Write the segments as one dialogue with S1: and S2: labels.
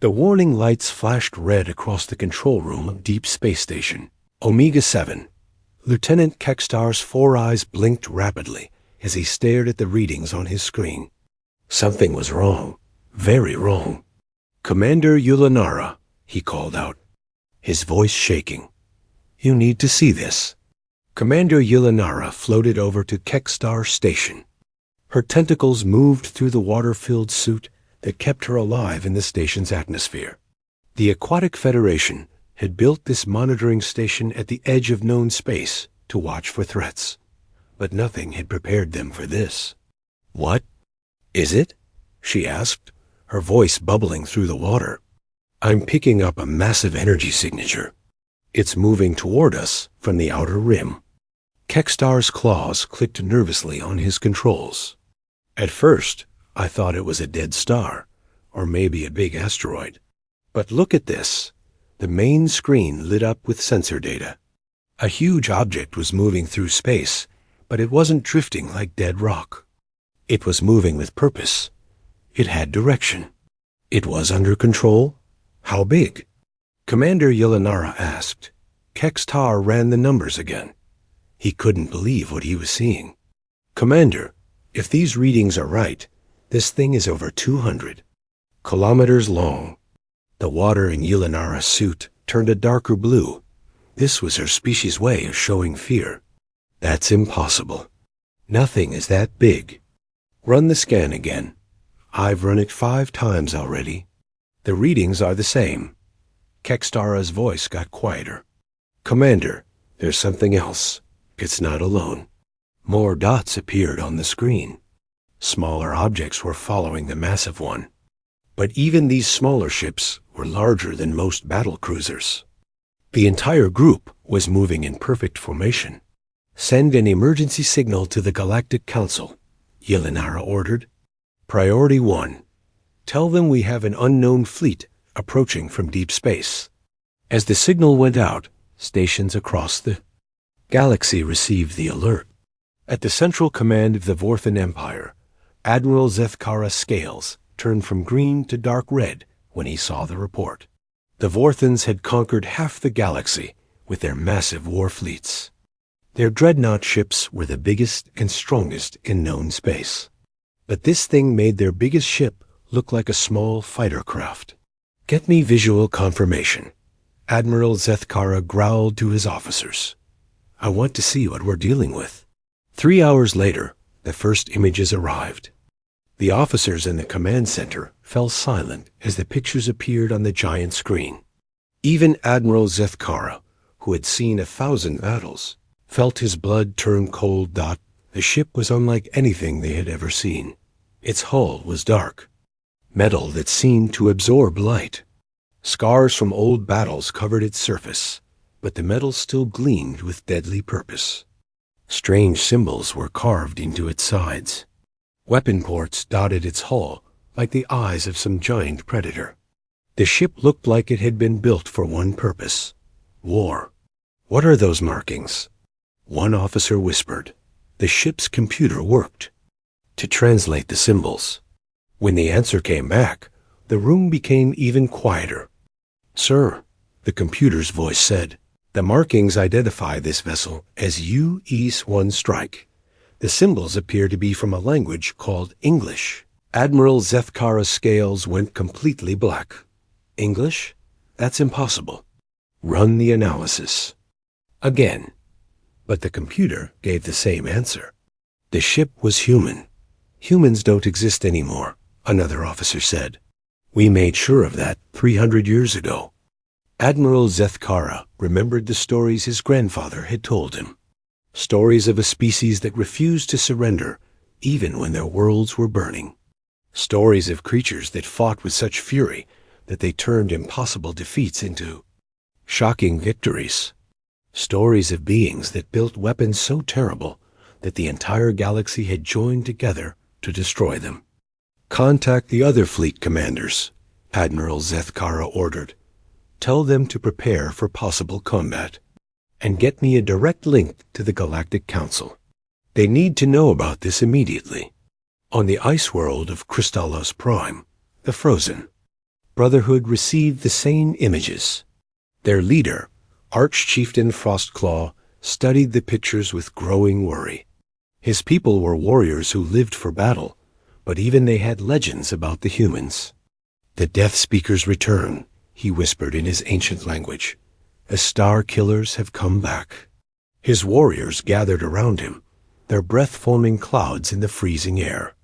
S1: The warning lights flashed red across the control room of Deep Space Station. Omega-7. Lieutenant Kekstar's 4 eyes blinked rapidly as he stared at the readings on his screen. Something was wrong. Very wrong. "Commander Yulanara," he called out, his voice shaking. "You need to see this." Commander Yulanara floated over to Kekstar Station. Her tentacles moved through the water-filled suit that kept her alive in the station's atmosphere. The Aquatic Federation had built this monitoring station at the edge of known space to watch for threats, but nothing had prepared them for this. "What is it?" she asked, her voice bubbling through the water. "I'm picking up a massive energy signature. It's moving toward us from the outer rim." Kekstar's claws clicked nervously on his controls. "At first, I thought it was a dead star, or maybe a big asteroid. But look at this." The main screen lit up with sensor data. A huge object was moving through space, but it wasn't drifting like dead rock. It was moving with purpose. It had direction. It was under control. How big? Commander Yulanara asked. Kekstar ran the numbers again. He couldn't believe what he was seeing. "Commander, if these readings are right, this thing is over 200 kilometers long." The water in Yulanara's suit turned a darker blue. This was her species' way of showing fear. "That's impossible. Nothing is that big. Run the scan again. I've run it 5 times already. The readings are the same." Kekstara's voice got quieter. "Commander, there's something else. It's not alone." More dots appeared on the screen. Smaller objects were following the massive one. But even these smaller ships were larger than most battle cruisers. The entire group was moving in perfect formation. "Send an emergency signal to the Galactic Council," Yulanara ordered. "Priority 1. Tell them we have an unknown fleet approaching from deep space." As the signal went out, stations across the galaxy received the alert. At the central command of the Vorthan Empire, Admiral Zethkara Scales turned from green to dark red when he saw the report. The Vorthans had conquered half the galaxy with their massive war fleets. Their dreadnought ships were the biggest and strongest in known space. But this thing made their biggest ship look like a small fighter craft. "Get me visual confirmation," Admiral Zethkara growled to his officers. "I want to see what we're dealing with." 3 hours later, the first images arrived. The officers in the command center fell silent as the pictures appeared on the giant screen. Even Admiral Zethkara, who had seen 1,000 battles, felt his blood turn cold. The ship was unlike anything they had ever seen. Its hull was dark, metal that seemed to absorb light. Scars from old battles covered its surface, but the metal still gleamed with deadly purpose. Strange symbols were carved into its sides. Weapon ports dotted its hull like the eyes of some giant predator. The ship looked like it had been built for one purpose: war. "What are those markings?" One officer whispered. The ship's computer worked to translate the symbols. When the answer came back, the room became even quieter. "Sir," the computer's voice said, "the markings identify this vessel as US-1 Strike. The symbols appear to be from a language called English." Admiral Zethkara Scales went completely black. "English? That's impossible. Run the analysis." Again. But the computer gave the same answer. The ship was human. "Humans don't exist anymore," another officer said. "We made sure of that 300 years ago." Admiral Zethkara remembered the stories his grandfather had told him. Stories of a species that refused to surrender even when their worlds were burning. Stories of creatures that fought with such fury that they turned impossible defeats into shocking victories. Stories of beings that built weapons so terrible that the entire galaxy had joined together to destroy them. "Contact the other fleet commanders," Admiral Zethkara ordered. "Tell them to prepare for possible combat. And get me a direct link to the Galactic Council. They need to know about this immediately." On the ice world of Kristallos Prime, the Frozen, Brotherhood received the same images. Their leader, Arch-Chieftain Frostclaw, studied the pictures with growing worry. His people were warriors who lived for battle, but even they had legends about the humans. "The Death Speakers return," he whispered in his ancient language. "The Star Killers have come back." His warriors gathered around him, their breath forming clouds in the freezing air.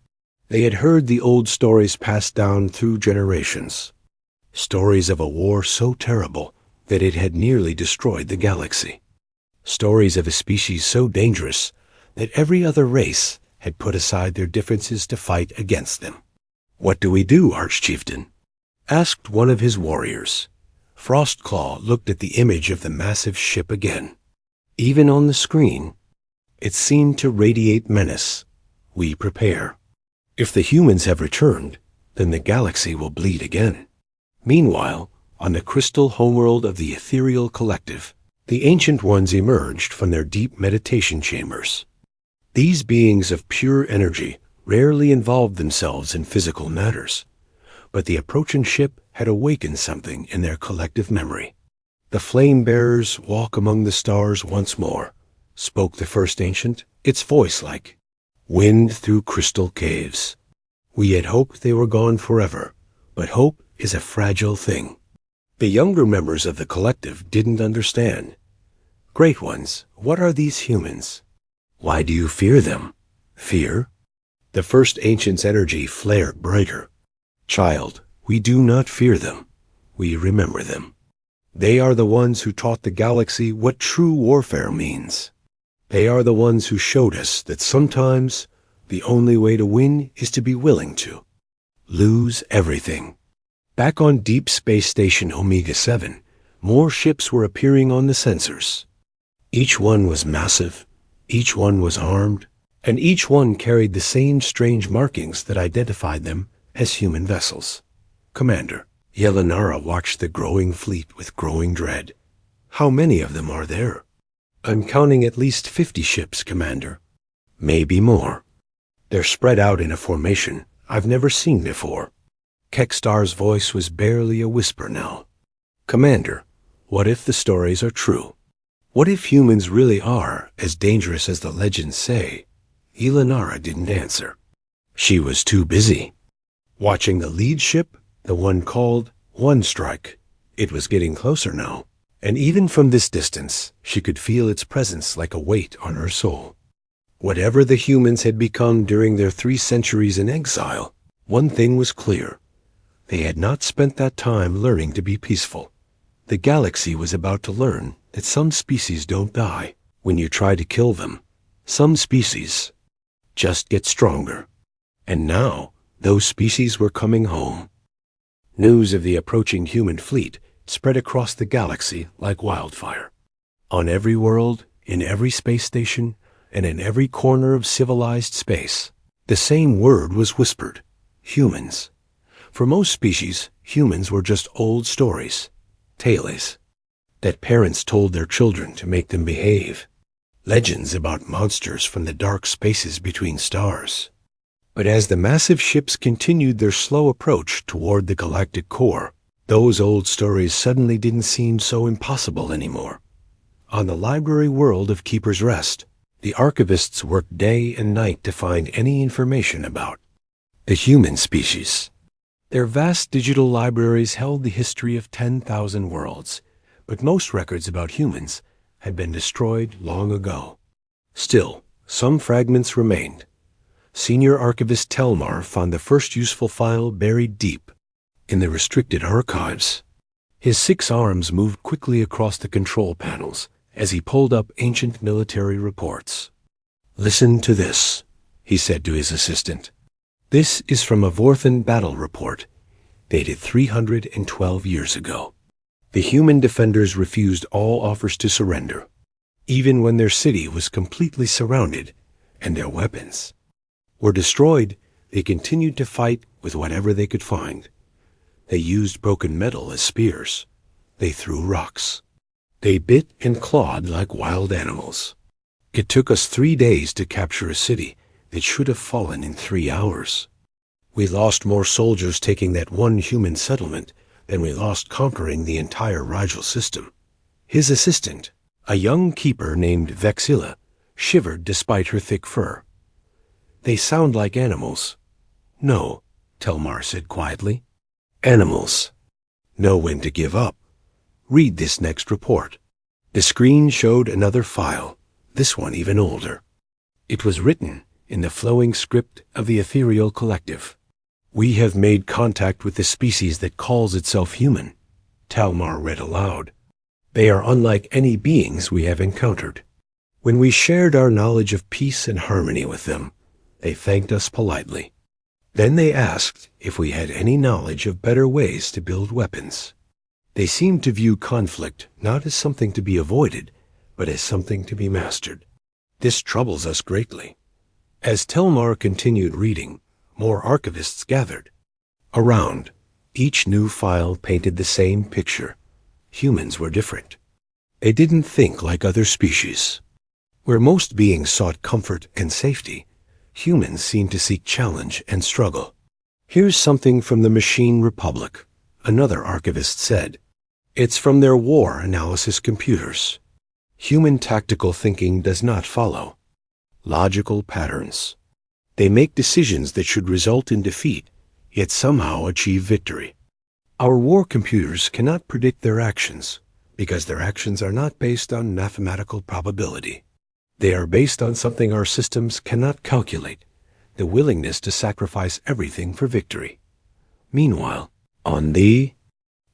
S1: They had heard the old stories passed down through generations. Stories of a war so terrible that it had nearly destroyed the galaxy. Stories of a species so dangerous that every other race had put aside their differences to fight against them. "What do we do, Arch-Chieftain?" asked one of his warriors. Frostclaw looked at the image of the massive ship again. Even on the screen, it seemed to radiate menace. "We prepare. If the humans have returned, then the galaxy will bleed again." Meanwhile, on the crystal homeworld of the ethereal collective, the Ancient Ones emerged from their deep meditation chambers. These beings of pure energy rarely involved themselves in physical matters, but the approaching ship had awakened something in their collective memory. "The flame-bearers walk among the stars once more," spoke the first ancient, its voice like wind through crystal caves. "We had hoped they were gone forever, but hope is a fragile thing." The younger members of the collective didn't understand. "Great Ones, what are these humans? Why do you fear them?" "Fear?" The first ancient's energy flared brighter. "Child, we do not fear them. We remember them. They are the ones who taught the galaxy what true warfare means. They are the ones who showed us that sometimes the only way to win is to be willing to lose everything." Back on Deep Space Station Omega-7, more ships were appearing on the sensors. Each one was massive, each one was armed, and each one carried the same strange markings that identified them as human vessels. "Commander," Yelanara watched the growing fleet with growing dread. "How many of them are there?" "I'm counting at least 50 ships, Commander." "Maybe more. They're spread out in a formation I've never seen before." Kekstar's voice was barely a whisper now. "Commander, what if the stories are true? What if humans really are as dangerous as the legends say?" Yelanara didn't answer. She was too busy watching the lead ship, the one called One Strike. It was getting closer now, and even from this distance, she could feel its presence like a weight on her soul. Whatever the humans had become during their 3 centuries in exile, one thing was clear. They had not spent that time learning to be peaceful. The galaxy was about to learn that some species don't die when you try to kill them. Some species just get stronger. And now, those species were coming home. News of the approaching human fleet spread across the galaxy like wildfire. On every world, in every space station, and in every corner of civilized space, the same word was whispered: humans. For most species, humans were just old stories, tales, that parents told their children to make them behave, legends about monsters from the dark spaces between stars. But as the massive ships continued their slow approach toward the galactic core, those old stories suddenly didn't seem so impossible anymore. On the library world of Keeper's Rest, the archivists worked day and night to find any information about the human species. Their vast digital libraries held the history of 10,000 worlds, but most records about humans had been destroyed long ago. Still, some fragments remained. Senior Archivist Telmar found the first useful file buried deep in the restricted archives. His 6 arms moved quickly across the control panels as he pulled up ancient military reports. "Listen to this," he said to his assistant. "This is from a Vorthan battle report, dated 312 years ago. The human defenders refused all offers to surrender, even when their city was completely surrounded and their weapons were destroyed. They continued to fight with whatever they could find. They used broken metal as spears. They threw rocks. They bit and clawed like wild animals. It took us 3 days to capture a city that should have fallen in 3 hours. We lost more soldiers taking that one human settlement then we lost conquering the entire Rigel system. His assistant, a young keeper named Vexilla, shivered despite her thick fur. They sound like animals. No, Telmar said quietly. Animals know when to give up. Read this next report. The screen showed another file, this one even older. It was written in the flowing script of the ethereal collective. We have made contact with the species that calls itself human, Talmar read aloud. They are unlike any beings we have encountered. When we shared our knowledge of peace and harmony with them, they thanked us politely. Then they asked if we had any knowledge of better ways to build weapons. They seemed to view conflict not as something to be avoided, but as something to be mastered. This troubles us greatly. As Telmar continued reading, more archivists gathered. Around, each new file painted the same picture. Humans were different. They didn't think like other species. Where most beings sought comfort and safety, humans seemed to seek challenge and struggle. Here's something from the Machine Republic, another archivist said. It's from their war analysis computers. Human tactical thinking does not follow logical patterns. They make decisions that should result in defeat, yet somehow achieve victory. Our war computers cannot predict their actions, because their actions are not based on mathematical probability. They are based on something our systems cannot calculate, the willingness to sacrifice everything for victory. Meanwhile, on the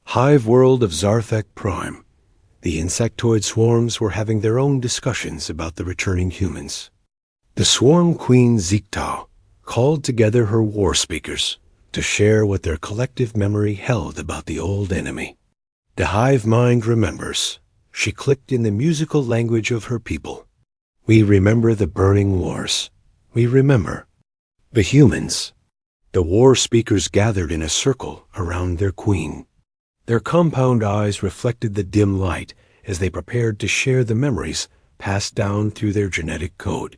S1: hive world of Zarthek Prime, the insectoid swarms were having their own discussions about the returning humans. The swarm queen Ziktau called together her war speakers to share what their collective memory held about the old enemy. The hive mind remembers. She clicked in the musical language of her people. We remember the burning wars. We remember the humans. The war speakers gathered in a circle around their queen. Their compound eyes reflected the dim light as they prepared to share the memories passed down through their genetic code.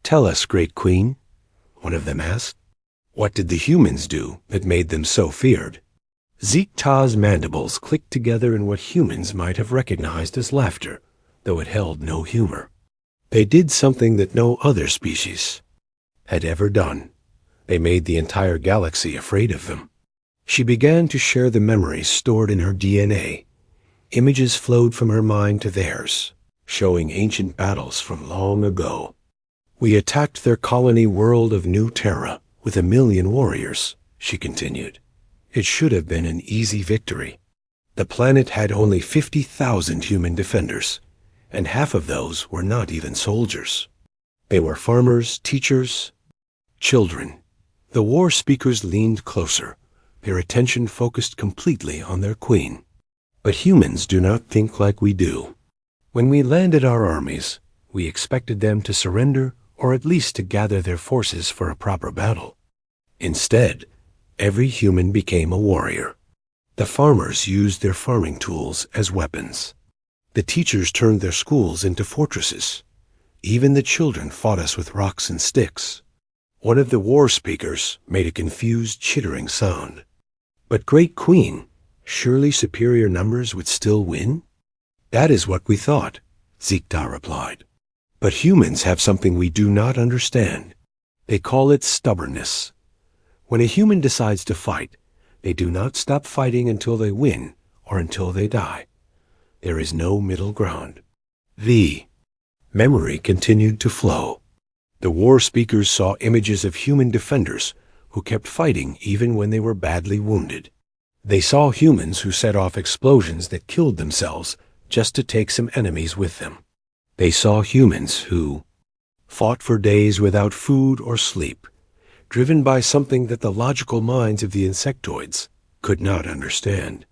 S1: Tell us, great queen, one of them asked. What did the humans do that made them so feared? Ziktau's mandibles clicked together in what humans might have recognized as laughter, though it held no humor. They did something that no other species had ever done. They made the entire galaxy afraid of them. She began to share the memories stored in her DNA. Images flowed from her mind to theirs, showing ancient battles from long ago. We attacked their colony world of New Terra with 1 million warriors, she continued. It should have been an easy victory. The planet had only 50,000 human defenders, and half of those were not even soldiers. They were farmers, teachers, children. The war speakers leaned closer, their attention focused completely on their queen. But humans do not think like we do. When we landed our armies, we expected them to surrender or at least to gather their forces for a proper battle. Instead, every human became a warrior. The farmers used their farming tools as weapons. The teachers turned their schools into fortresses. Even the children fought us with rocks and sticks. One of the war speakers made a confused, chittering sound. But Great Queen, surely superior numbers would still win? That is what we thought, Ziktau replied. But humans have something we do not understand. They call it stubbornness. When a human decides to fight, they do not stop fighting until they win or until they die. There is no middle ground. The memory continued to flow. The war speakers saw images of human defenders who kept fighting even when they were badly wounded. They saw humans who set off explosions that killed themselves just to take some enemies with them. They saw humans who fought for days without food or sleep, driven by something that the logical minds of the insectoids could not understand.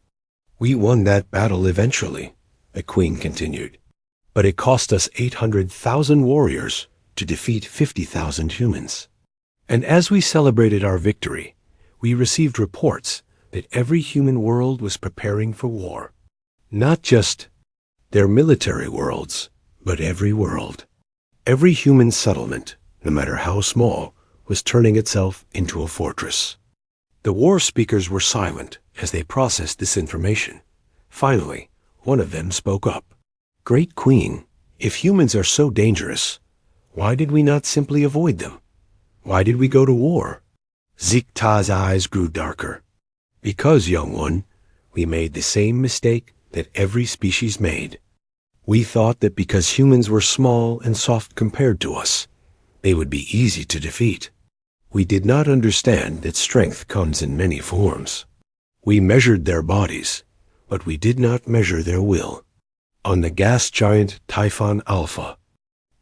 S1: We won that battle eventually, the queen continued, but it cost us 800,000 warriors to defeat 50,000 humans. And as we celebrated our victory, we received reports that every human world was preparing for war. Not just their military worlds, but every world. Every human settlement, no matter how small, was turning itself into a fortress. The war speakers were silent as they processed this information. Finally, one of them spoke up. "Great Queen, if humans are so dangerous, why did we not simply avoid them? Why did we go to war?" Zikta's eyes grew darker. "Because, young one, we made the same mistake that every species made. We thought that because humans were small and soft compared to us, they would be easy to defeat. We did not understand that strength comes in many forms. We measured their bodies, but we did not measure their will. On the gas giant Typhon Alpha,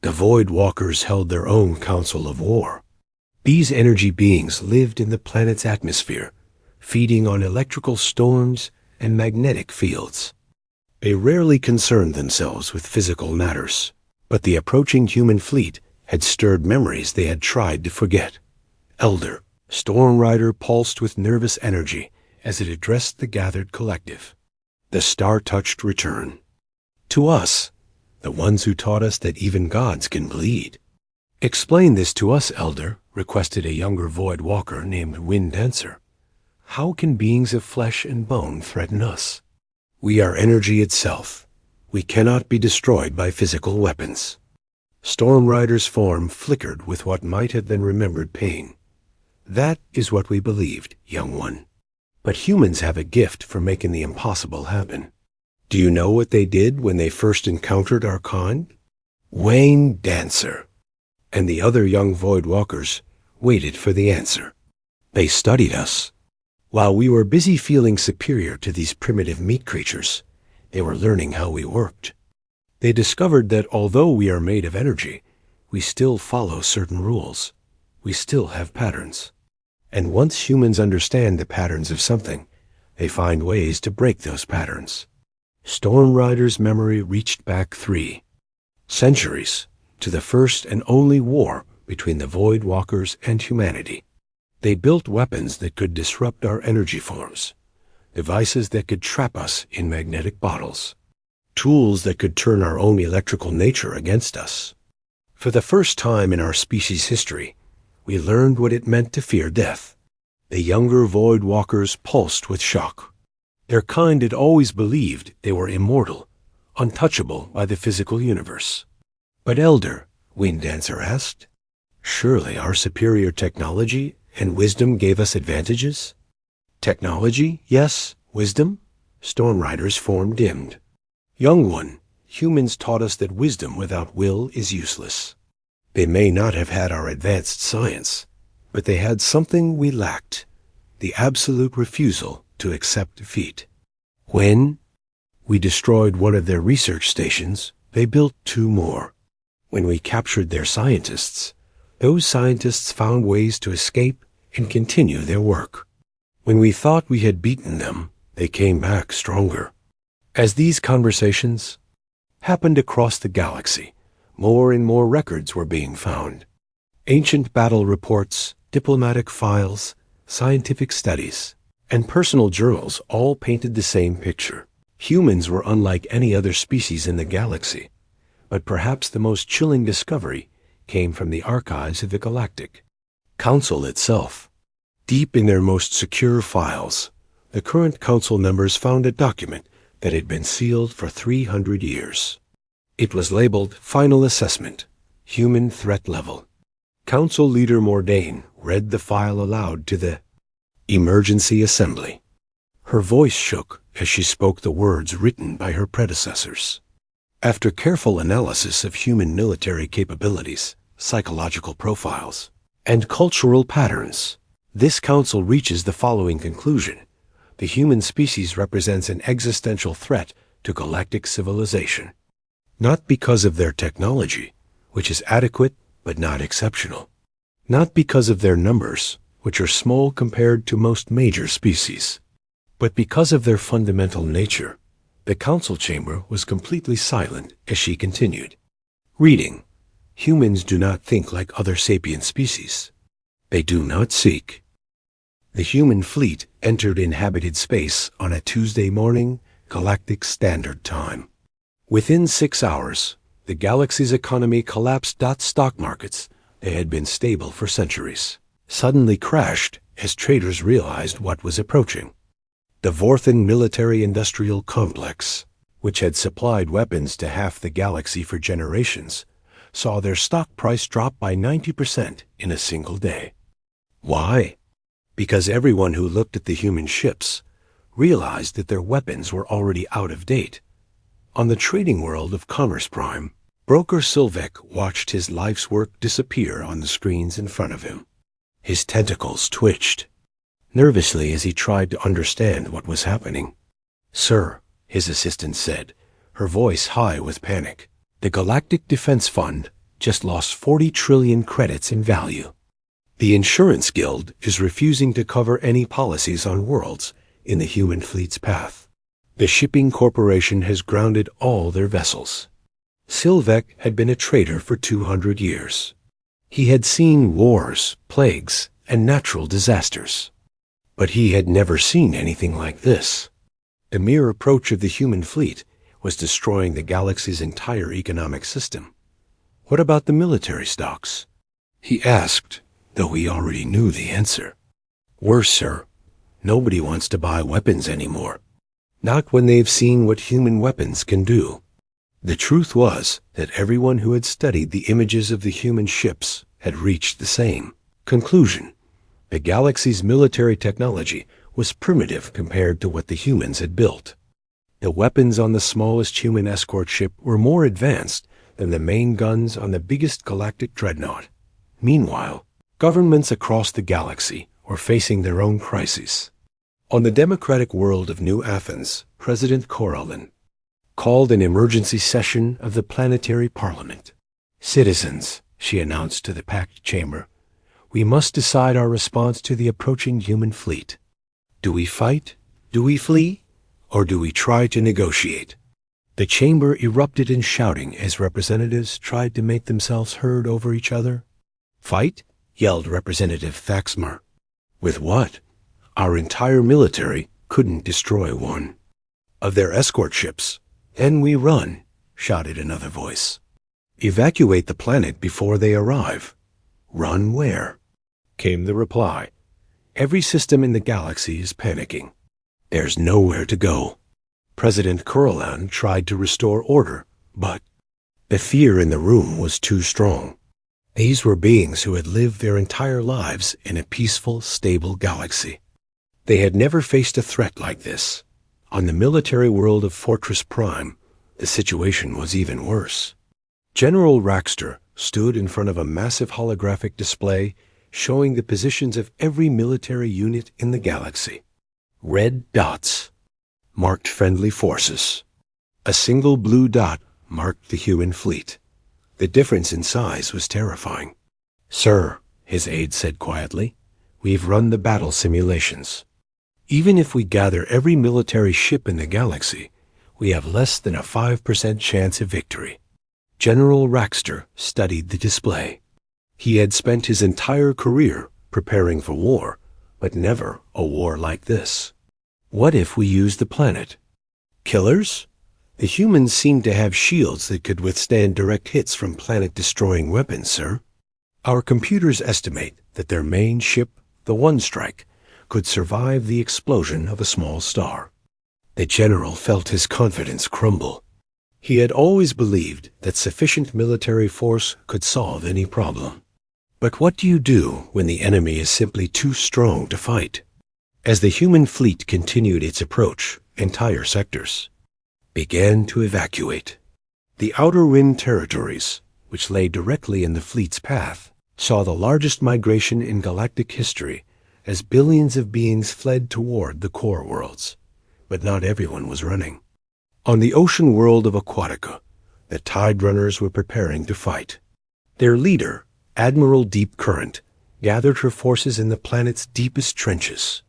S1: the Void Walkers held their own council of war. These energy beings lived in the planet's atmosphere, feeding on electrical storms and magnetic fields. They rarely concerned themselves with physical matters, but the approaching human fleet had stirred memories they had tried to forget. Elder, Storm Rider pulsed with nervous energy as it addressed the gathered collective. The star-touched return. "To us, the ones who taught us that even gods can bleed." "Explain this to us, Elder," requested a younger Void Walker named Wind Dancer. "How can beings of flesh and bone threaten us? We are energy itself. We cannot be destroyed by physical weapons." Storm Rider's form flickered with what might have been remembered pain. "That is what we believed, young one. But humans have a gift for making the impossible happen. Do you know what they did when they first encountered our kind?" Wayne Dancer and the other young Void Walkers waited for the answer. "They studied us. While we were busy feeling superior to these primitive meat creatures, they were learning how we worked. They discovered that although we are made of energy, we still follow certain rules. We still have patterns. And once humans understand the patterns of something, they find ways to break those patterns." Storm Rider's memory reached back 3 centuries to the first and only war between the Void Walkers and humanity. They built weapons that could disrupt our energy forms, devices that could trap us in magnetic bottles, tools that could turn our own electrical nature against us. For the first time in our species' history, we learned what it meant to fear death. The younger Void Walkers pulsed with shock. Their kind had always believed they were immortal, untouchable by the physical universe. "But Elder," Wind Dancer asked, "surely our superior technology and wisdom gave us advantages?" "Technology, yes. Wisdom?" Storm Rider's form dimmed. "Young one, humans taught us that wisdom without will is useless. They may not have had our advanced science, but they had something we lacked, the absolute refusal to accept defeat. When we destroyed one of their research stations, they built 2 more. When we captured their scientists, those scientists found ways to escape and continue their work. When we thought we had beaten them, they came back stronger." As these conversations happened across the galaxy, more and more records were being found. Ancient battle reports, diplomatic files, scientific studies, and personal journals all painted the same picture. Humans were unlike any other species in the galaxy, but perhaps the most chilling discovery came from the archives of the Galactic Council itself. Deep in their most secure files, the current council members found a document that had been sealed for 300 years. It was labeled Final Assessment, Human Threat Level. Council Leader Mordain read the file aloud to the Emergency Assembly. Her voice shook as she spoke the words written by her predecessors. "After careful analysis of human military capabilities, psychological profiles, and cultural patterns, this council reaches the following conclusion. The human species represents an existential threat to galactic civilization. Not because of their technology, which is adequate but not exceptional. Not because of their numbers, which are small compared to most major species. But because of their fundamental nature." The council chamber was completely silent as she continued. Reading, "Humans do not think like other sapient species. They do not seek." The human fleet entered inhabited space on a Tuesday morning, Galactic Standard Time. Within 6 hours, the galaxy's economy collapsed. Stock markets, that had been stable for centuries, suddenly crashed as traders realized what was approaching. The Vorthen military-industrial complex, which had supplied weapons to half the galaxy for generations, saw their stock price drop by 90% in a single day. Why? Because everyone who looked at the human ships realized that their weapons were already out of date. On the trading world of Commerce Prime, broker Sylvek watched his life's work disappear on the screens in front of him. His tentacles twitched nervously as he tried to understand what was happening. "Sir," his assistant said, her voice high with panic, "the Galactic Defense Fund just lost 40 trillion credits in value. The Insurance Guild is refusing to cover any policies on worlds in the human fleet's path. The shipping corporation has grounded all their vessels." Sylvek had been a trader for 200 years. He had seen wars, plagues, and natural disasters. But he had never seen anything like this. The mere approach of the human fleet was destroying the galaxy's entire economic system. What about the military stocks? He asked, though he already knew the answer. "Worse, sir. Nobody wants to buy weapons anymore. Not when they've seen what human weapons can do." The truth was that everyone who had studied the images of the human ships had reached the same conclusion. The galaxy's military technology was primitive compared to what the humans had built. The weapons on the smallest human escort ship were more advanced than the main guns on the biggest galactic dreadnought. Meanwhile, governments across the galaxy were facing their own crises. On the democratic world of New Athens, President Corellin called an emergency session of the planetary parliament. "Citizens," she announced to the packed chamber, "we must decide our response to the approaching human fleet. Do we fight? Do we flee? Or do we try to negotiate?" The chamber erupted in shouting as representatives tried to make themselves heard over each other. "Fight?" yelled Representative Thaxmar. "With what? Our entire military couldn't destroy one of their escort ships. Then we run," shouted another voice. "Evacuate the planet before they arrive." "Run where?" came the reply. "Every system in the galaxy is panicking. There's nowhere to go." President Corellin tried to restore order, but the fear in the room was too strong. These were beings who had lived their entire lives in a peaceful, stable galaxy. They had never faced a threat like this. On the military world of Fortress Prime, the situation was even worse. General Raxter stood in front of a massive holographic display showing the positions of every military unit in the galaxy. Red dots marked friendly forces. A single blue dot marked the human fleet. The difference in size was terrifying. "Sir," his aide said quietly, "we've run the battle simulations. Even if we gather every military ship in the galaxy, we have less than a 5% chance of victory." General Raxter studied the display. He had spent his entire career preparing for war, but never a war like this. "What if we use the planet?" "Killers?" "The humans seem to have shields that could withstand direct hits from planet-destroying weapons, sir. Our computers estimate that their main ship, the One Strike, could survive the explosion of a small star." The general felt his confidence crumble. He had always believed that sufficient military force could solve any problem. But what do you do when the enemy is simply too strong to fight? As the human fleet continued its approach, entire sectors began to evacuate. The Outer Rim territories, which lay directly in the fleet's path, saw the largest migration in galactic history as billions of beings fled toward the core worlds. But not everyone was running. On the ocean world of Aquatica, the Tide Runners were preparing to fight. Their leader, Admiral Deep Current, gathered her forces in the planet's deepest trenches.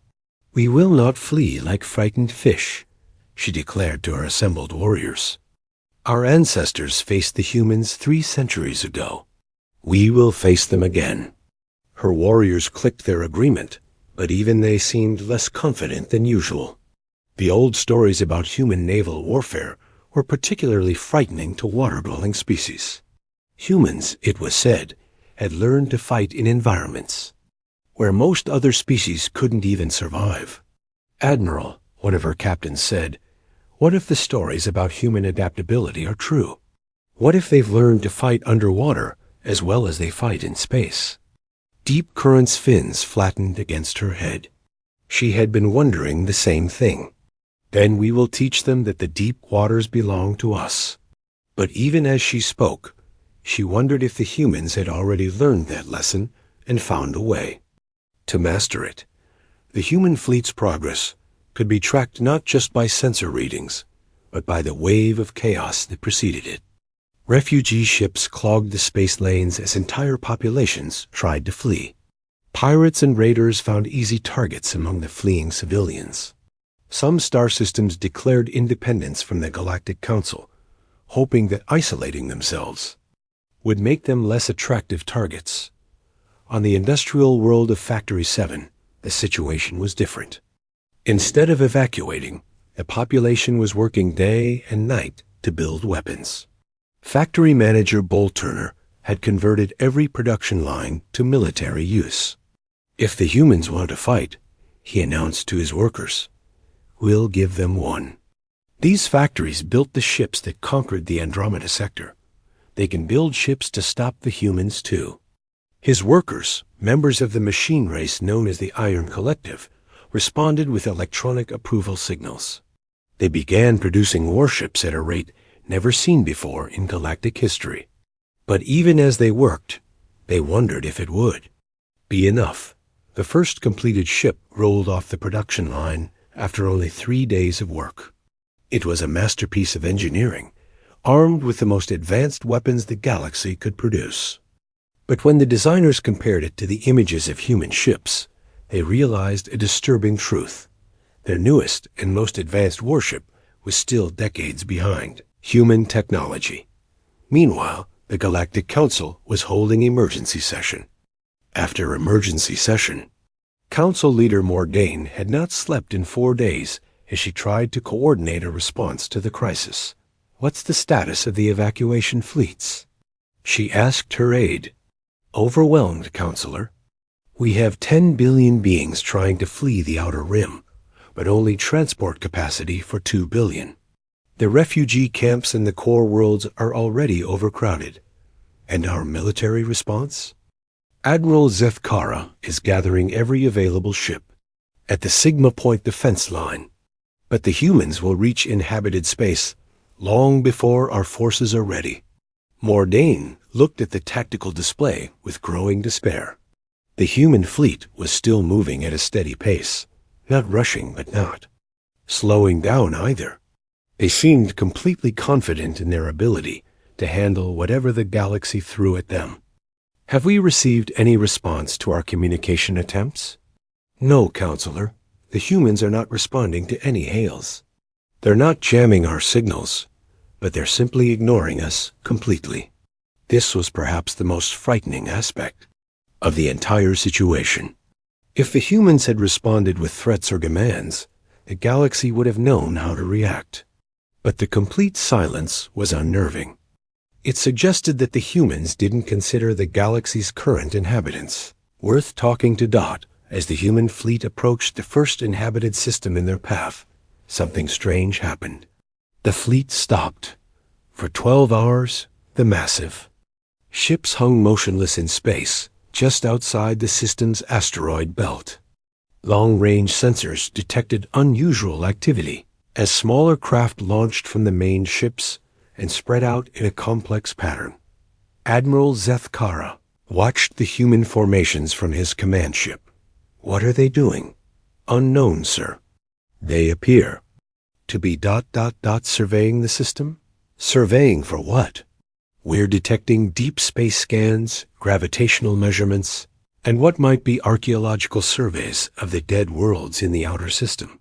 S1: "We will not flee like frightened fish," she declared to her assembled warriors. "Our ancestors faced the humans 3 centuries ago. We will face them again." Her warriors clicked their agreement, but even they seemed less confident than usual. The old stories about human naval warfare were particularly frightening to water-dwelling species. Humans, it was said, had learned to fight in environments where most other species couldn't even survive. "Admiral," One of her captains said, "What if the stories about human adaptability are true? What if they've learned to fight underwater as well as they fight in space?" Deep Current's fins flattened against her head. She had been wondering the same thing. Then we will teach them that the deep waters belong to us. But even as she spoke, she wondered if the humans had already learned that lesson and found a way to master it. The human fleet's progress could be tracked not just by sensor readings, but by the wave of chaos that preceded it. Refugee ships clogged the space lanes as entire populations tried to flee. Pirates and raiders found easy targets among the fleeing civilians. Some star systems declared independence from the Galactic Council, hoping that isolating themselves would make them less attractive targets. On the industrial world of Factory 7, the situation was different. Instead of evacuating, the population was working day and night to build weapons. Factory manager Bolturner had converted every production line to military use. "If the humans want to fight," he announced to his workers, "we'll give them one." These factories built the ships that conquered the Andromeda sector. They can build ships to stop the humans too. His workers, members of the machine race known as the Iron Collective, responded with electronic approval signals. They began producing warships at a rate never seen before in galactic history. But even as they worked, they wondered if it would be enough. The first completed ship rolled off the production line after only 3 days of work. It was a masterpiece of engineering, armed with the most advanced weapons the galaxy could produce. But when the designers compared it to the images of human ships, they realized a disturbing truth. Their newest and most advanced warship was still decades behind human technology. Meanwhile, the Galactic Council was holding emergency session. After emergency session, Council leader Mordain had not slept in 4 days as she tried to coordinate a response to the crisis. "What's the status of the evacuation fleets?" she asked her aide. "Overwhelmed, Counselor. We have 10 billion beings trying to flee the Outer Rim, but only transport capacity for 2 billion. The refugee camps in the core worlds are already overcrowded. And our military response? Admiral Zethkara is gathering every available ship at the Sigma Point defense line. But the humans will reach inhabited space long before our forces are ready." Mordain looked at the tactical display with growing despair. The human fleet was still moving at a steady pace, not rushing but not slowing down either. They seemed completely confident in their ability to handle whatever the galaxy threw at them. "Have we received any response to our communication attempts?" "No, Counselor. The humans are not responding to any hails. They're not jamming our signals, but they're simply ignoring us completely." This was perhaps the most frightening aspect of the entire situation. If the humans had responded with threats or demands, the galaxy would have known how to react. But the complete silence was unnerving. It suggested that the humans didn't consider the galaxy's current inhabitants worth talking to. As the human fleet approached the first inhabited system in their path, something strange happened. The fleet stopped. For 12 hours, the massive ships hung motionless in space, just outside the system's asteroid belt. Long-range sensors detected unusual activity as smaller craft launched from the main ships and spread out in a complex pattern. Admiral Zethkara watched the human formations from his command ship. "What are they doing?" "Unknown, sir. They appear to be surveying the system." "Surveying for what?" "We're detecting deep space scans, gravitational measurements, and what might be archaeological surveys of the dead worlds in the outer system."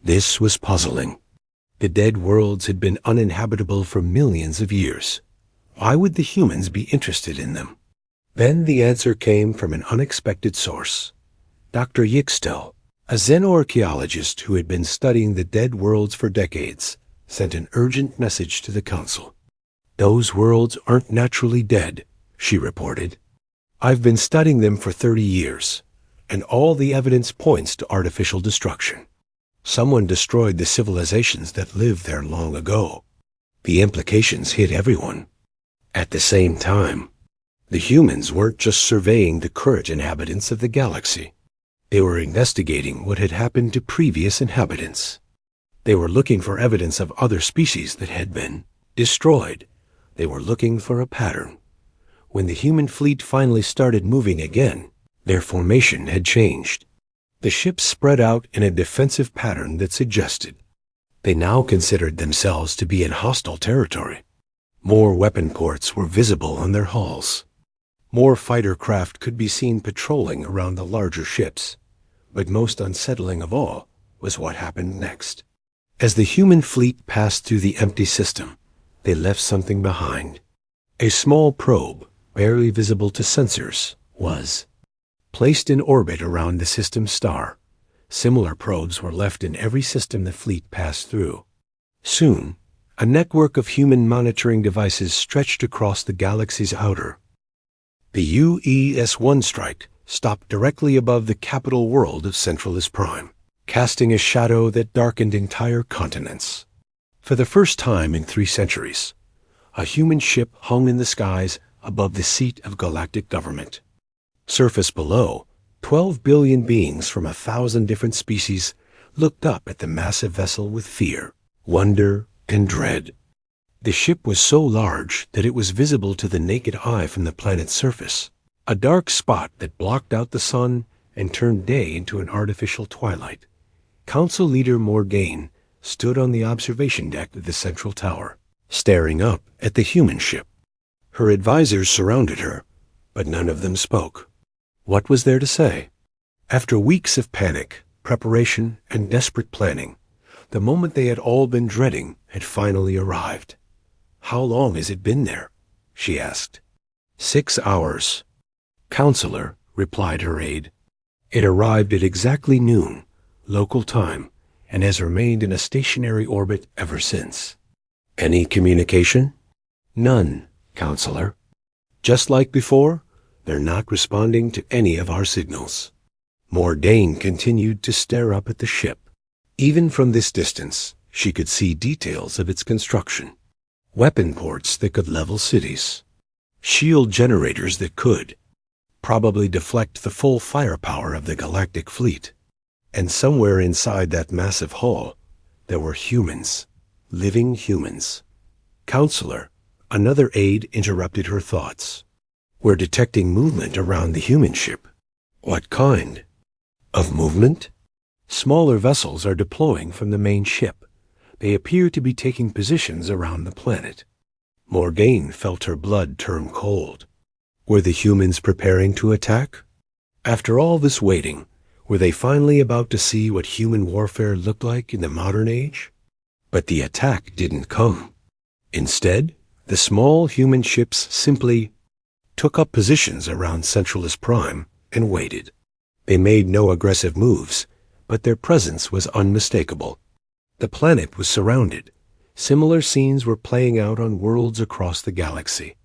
S1: This was puzzling. The dead worlds had been uninhabitable for millions of years. Why would the humans be interested in them? Then the answer came from an unexpected source. Dr. Yixtel, a xenoarchaeologist who had been studying the dead worlds for decades, sent an urgent message to the Council. "Those worlds aren't naturally dead," she reported. "I've been studying them for 30 years, and all the evidence points to artificial destruction. Someone destroyed the civilizations that lived there long ago. The implications hit everyone. At the same time, the humans weren't just surveying the current inhabitants of the galaxy. They were investigating what had happened to previous inhabitants. They were looking for evidence of other species that had been destroyed. They were looking for a pattern. When the human fleet finally started moving again, their formation had changed. The ships spread out in a defensive pattern that suggested they now considered themselves to be in hostile territory. More weapon ports were visible on their hulls. More fighter craft could be seen patrolling around the larger ships. But most unsettling of all was what happened next. As the human fleet passed through the empty system, they left something behind. A small probe, barely visible to sensors, was placed in orbit around the system's star. Similar probes were left in every system the fleet passed through. Soon, a network of human monitoring devices stretched across the galaxy's outer. The UES-1 strike stopped directly above the capital world of Centralis Prime, casting a shadow that darkened entire continents. For the first time in 3 centuries, a human ship hung in the skies above the seat of galactic government. Surface below, 12 billion beings from 1,000 different species looked up at the massive vessel with fear, wonder, and dread. The ship was so large that it was visible to the naked eye from the planet's surface, a dark spot that blocked out the sun and turned day into an artificial twilight. Council leader Morgaine stood on the observation deck of the central tower, staring up at the human ship. Her advisors surrounded her, but none of them spoke. What was there to say? After weeks of panic, preparation, and desperate planning, the moment they had all been dreading had finally arrived. "How long has it been there?" she asked. 6 hours. "Counselor," replied her aide. "It arrived at exactly noon, local time, and has remained in a stationary orbit ever since." "Any communication?" "None, Counselor. Just like before, they're not responding to any of our signals." Mordain continued to stare up at the ship. Even from this distance, she could see details of its construction. Weapon ports that could level cities. Shield generators that could probably deflect the full firepower of the galactic fleet. And somewhere inside that massive hull, there were humans. Living humans. "Counselor," another aide interrupted her thoughts. "We're detecting movement around the human ship." "What kind of movement?" "Smaller vessels are deploying from the main ship. They appear to be taking positions around the planet." Morgaine felt her blood turn cold. Were the humans preparing to attack? After all this waiting, were they finally about to see what human warfare looked like in the modern age? But the attack didn't come. Instead, the small human ships simply took up positions around Centralis Prime and waited. They made no aggressive moves, but their presence was unmistakable. The planet was surrounded. Similar scenes were playing out on worlds across the galaxy.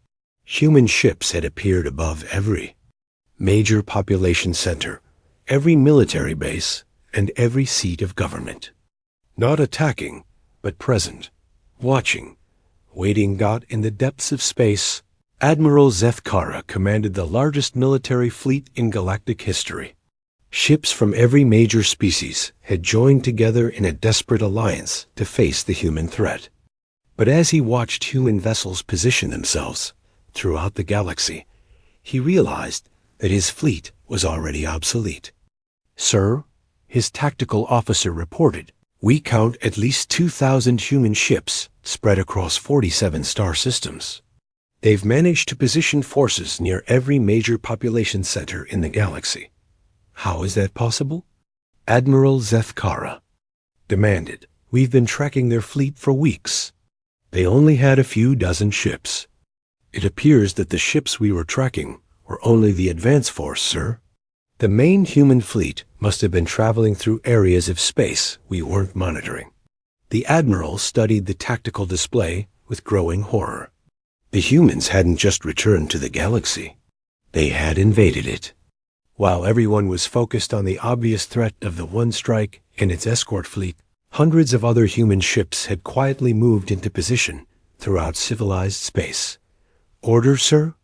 S1: Human ships had appeared above every major population center, every military base, and every seat of government. Not attacking, but present, watching, waiting. In the depths of space, Admiral Zethkara commanded the largest military fleet in galactic history. Ships from every major species had joined together in a desperate alliance to face the human threat. But as he watched human vessels position themselves throughout the galaxy, he realized that his fleet was already obsolete. "Sir," his tactical officer reported, "we count at least 2,000 human ships spread across 47 star systems. They've managed to position forces near every major population center in the galaxy." "How is that possible?" Admiral Zethkara demanded. "We've been tracking their fleet for weeks. They only had a few dozen ships. It appears that the ships we were tracking were only the advance force, sir. The main human fleet must have been traveling through areas of space we weren't monitoring." The Admiral studied the tactical display with growing horror. The humans hadn't just returned to the galaxy. They had invaded it. While everyone was focused on the obvious threat of the one strike In its escort fleet, hundreds of other human ships had quietly moved into position throughout civilized space. "Order, sir?"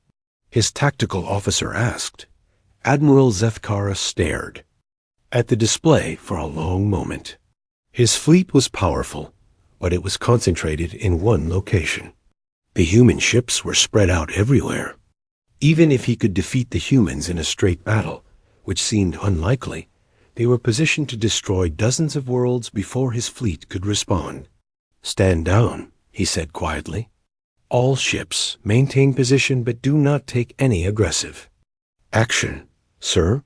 S1: his tactical officer asked. Admiral Zethkara stared at the display for a long moment. His fleet was powerful, but it was concentrated in one location. The human ships were spread out everywhere. Even if he could defeat the humans in a straight battle, which seemed unlikely, they were positioned to destroy dozens of worlds before his fleet could respond. "Stand down," he said quietly. "All ships maintain position but do not take any aggressive action, sir."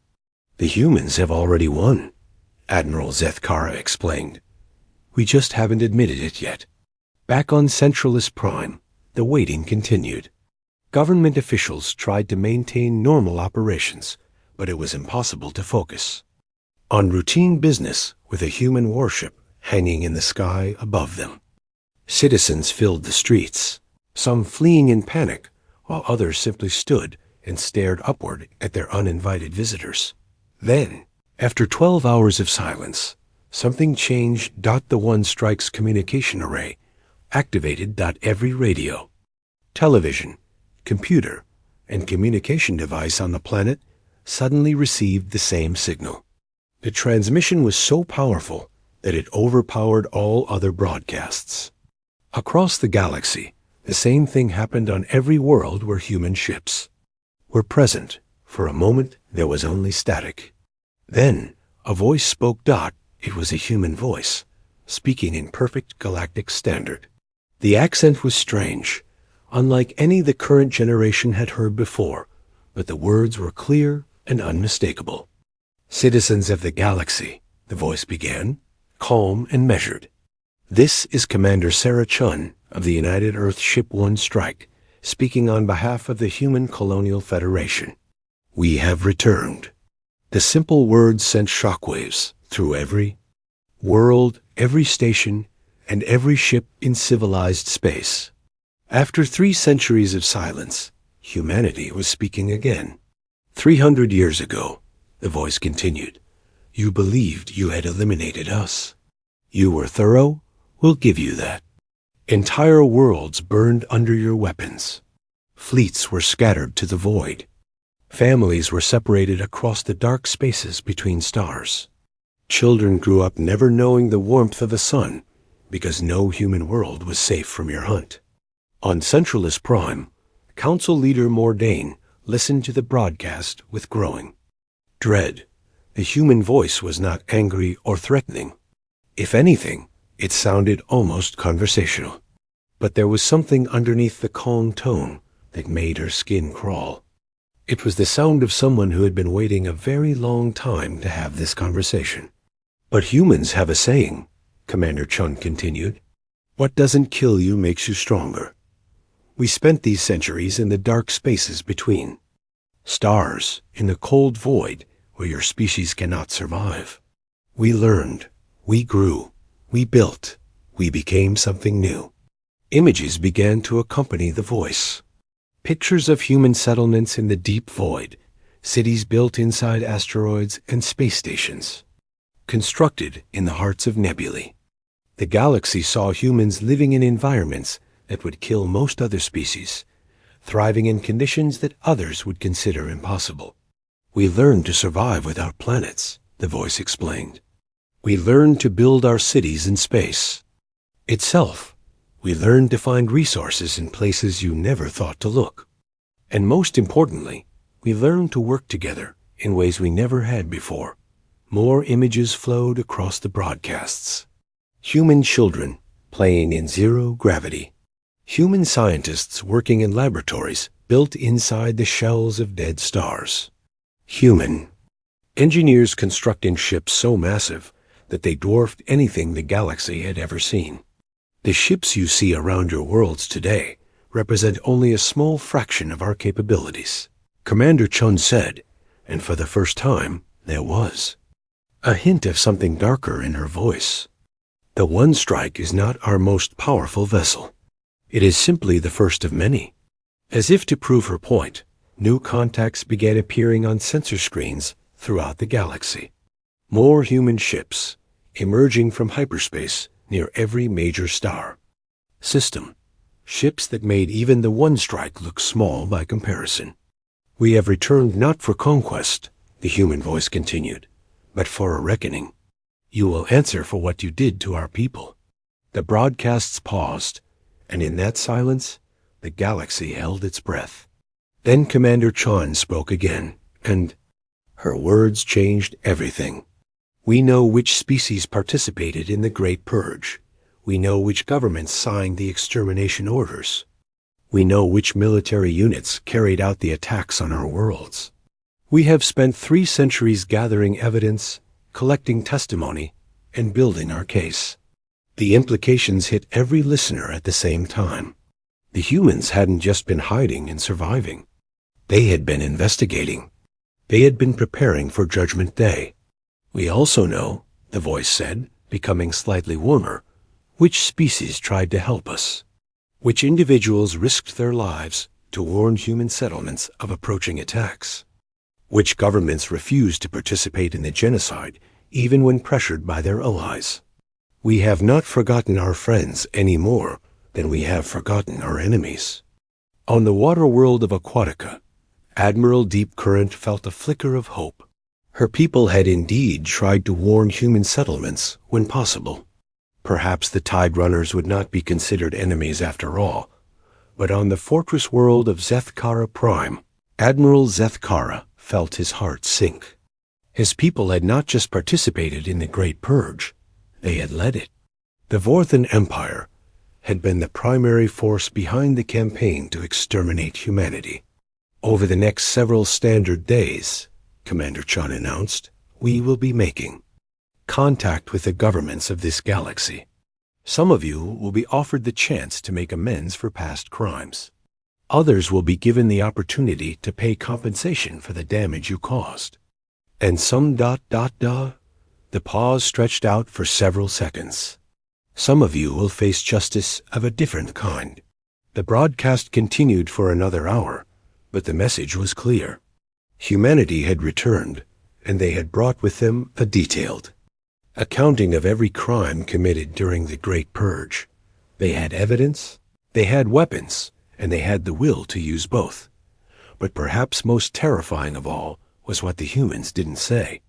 S1: "The humans have already won," Admiral Zethkara explained. "We just haven't admitted it yet." Back on Centralist Prime, the waiting continued. Government officials tried to maintain normal operations, but it was impossible to focus on routine business with a human warship hanging in the sky above them. Citizens filled the streets, some fleeing in panic, while others simply stood and stared upward at their uninvited visitors. Then, after 12 hours of silence, something changed. The One Strike's communication array activated. Every radio, television, computer, and communication device on the planet suddenly received the same signal. The transmission was so powerful that it overpowered all other broadcasts. Across the galaxy, the same thing happened on every world where human ships were present. For a moment, there was only static. Then, a voice spoke. It was a human voice, speaking in perfect galactic standard. The accent was strange, unlike any the current generation had heard before, but the words were clear and unmistakable. "Citizens of the galaxy," the voice began, calm and measured. "This is Commander Sarah Chun of the United Earth Ship One Strike, speaking on behalf of the Human Colonial Federation. We have returned." The simple words sent shockwaves through every world, every station, and every ship in civilized space. After 3 centuries of silence, humanity was speaking again. 300 years ago, the voice continued, "You believed you had eliminated us. You were thorough. We'll give you that. Entire worlds burned under your weapons. Fleets were scattered to the void. Families were separated across the dark spaces between stars. Children grew up never knowing the warmth of the sun because no human world was safe from your hunt." On Centralist Prime, Council Leader Mordain listened to the broadcast with growing dread. The human voice was not angry or threatening. If anything, it sounded almost conversational. But there was something underneath the calm tone that made her skin crawl. It was the sound of someone who had been waiting a very long time to have this conversation. "But humans have a saying," Commander Chun continued. "What doesn't kill you makes you stronger. We spent these centuries in the dark spaces between stars, in the cold void where your species cannot survive. We learned, we grew, we built, we became something new." Images began to accompany the voice. Pictures of human settlements in the deep void, cities built inside asteroids and space stations, constructed in the hearts of nebulae. The galaxy saw humans living in environments that would kill most other species, thriving in conditions that others would consider impossible. "We learned to survive without planets," the voice explained. "We learned to build our cities in space itself. We learned to find resources in places you never thought to look. And most importantly, we learned to work together in ways we never had before." More images flowed across the broadcasts. Human children playing in zero gravity. Human scientists working in laboratories built inside the shells of dead stars. Human engineers constructing ships so massive that they dwarfed anything the galaxy had ever seen. The ships you see around your worlds today represent only a small fraction of our capabilities, Commander Chun said, and for the first time there was a hint of something darker in her voice. "The One Strike is not our most powerful vessel. It is simply the first of many." As if to prove her point, new contacts began appearing on sensor screens throughout the galaxy. More human ships, emerging from hyperspace near every major star system, ships that made even the one strike look small by comparison. "We have returned not for conquest," the human voice continued, "but for a reckoning. You will answer for what you did to our people." The broadcasts paused, and in that silence, the galaxy held its breath. Then Commander Chan spoke again, and her words changed everything. "We know which species participated in the Great Purge. We know which governments signed the extermination orders. We know which military units carried out the attacks on our worlds. We have spent 3 centuries gathering evidence, collecting testimony, and building our case." The implications hit every listener at the same time. The humans hadn't just been hiding and surviving. They had been investigating. They had been preparing for Judgment Day. "We also know," the voice said, becoming slightly warmer, "which species tried to help us, which individuals risked their lives to warn human settlements of approaching attacks, which governments refused to participate in the genocide even when pressured by their allies. We have not forgotten our friends any more than we have forgotten our enemies." On the water world of Aquatica, Admiral Deep Current felt a flicker of hope. Her people had indeed tried to warn human settlements when possible. Perhaps the Tide Runners would not be considered enemies after all. But on the fortress world of Zethkara Prime, Admiral Zethkara felt his heart sink. His people had not just participated in the Great Purge, they had led it. The Vorthan Empire had been the primary force behind the campaign to exterminate humanity. "Over the next several standard days," Commander Chan announced, "we will be making contact with the governments of this galaxy. Some of you will be offered the chance to make amends for past crimes. Others will be given the opportunity to pay compensation for the damage you caused. And some ... The pause stretched out for several seconds. "Some of you will face justice of a different kind." The broadcast continued for another hour, but the message was clear. Humanity had returned, and they had brought with them a detailed accounting of every crime committed during the Great Purge. They had evidence, they had weapons, and they had the will to use both. But perhaps most terrifying of all was what the humans didn't say.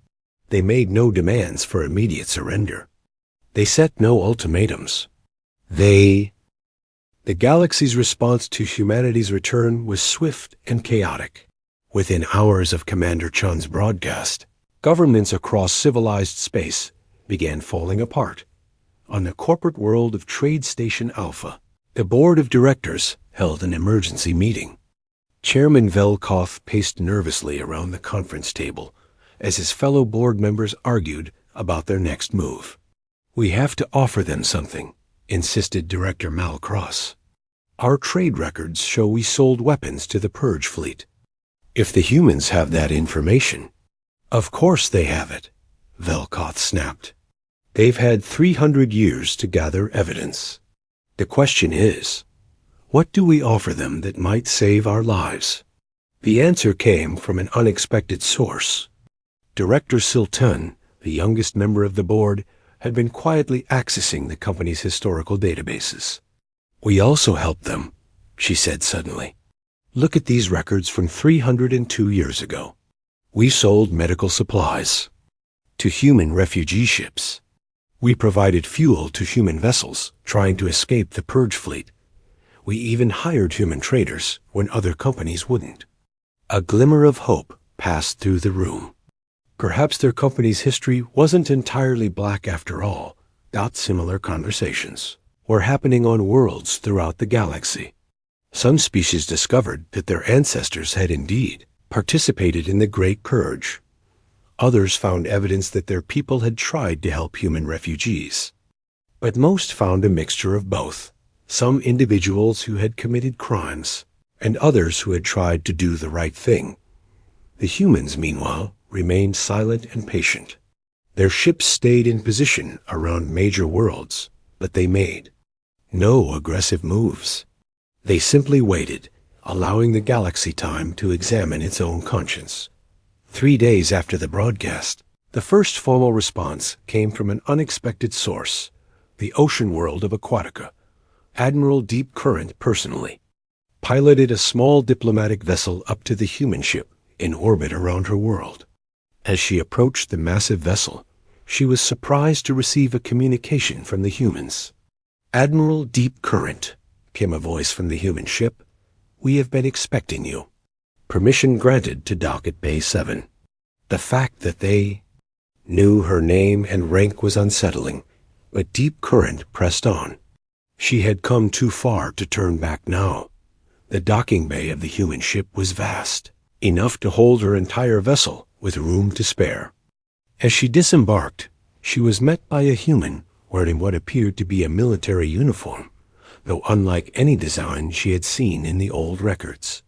S1: They made no demands for immediate surrender. They set no ultimatums. The galaxy's response to humanity's return was swift and chaotic. Within hours of Commander Chan's broadcast, governments across civilized space began falling apart. On the corporate world of Trade Station Alpha, the board of directors held an emergency meeting. Chairman Velkoth paced nervously around the conference table as his fellow board members argued about their next move. "We have to offer them something," insisted Director Malcross. "Our trade records show we sold weapons to the Purge fleet. If the humans have that information—" "Of course they have it," Velkoth snapped. "They've had 300 years to gather evidence. The question is, what do we offer them that might save our lives?" The answer came from an unexpected source. Director Silton, the youngest member of the board, had been quietly accessing the company's historical databases. "We also helped them," she said suddenly. "Look at these records from 302 years ago. We sold medical supplies to human refugee ships. We provided fuel to human vessels trying to escape the Purge fleet. We even hired human traders when other companies wouldn't." A glimmer of hope passed through the room. Perhaps their company's history wasn't entirely black after all. Similar conversations were happening on worlds throughout the galaxy. Some species discovered that their ancestors had indeed participated in the Great Purge. Others found evidence that their people had tried to help human refugees. But most found a mixture of both. Some individuals who had committed crimes, and others who had tried to do the right thing. The humans, meanwhile, remained silent and patient. Their ships stayed in position around major worlds, but they made no aggressive moves. They simply waited, allowing the galaxy time to examine its own conscience. 3 days after the broadcast, The first formal response came from an unexpected source, the ocean world of Aquatica. Admiral Deep Current personally piloted a small diplomatic vessel up to the human ship in orbit around her world. As she approached the massive vessel, she was surprised to receive a communication from the humans. "Admiral Deep Current," came a voice from the human ship. "We have been expecting you. Permission granted to dock at Bay 7. The fact that they knew her name and rank was unsettling, but Deep Current pressed on. She had come too far to turn back now. The docking bay of the human ship was vast, enough to hold her entire vessel with room to spare. As she disembarked, she was met by a human wearing what appeared to be a military uniform, though unlike any design she had seen in the old records.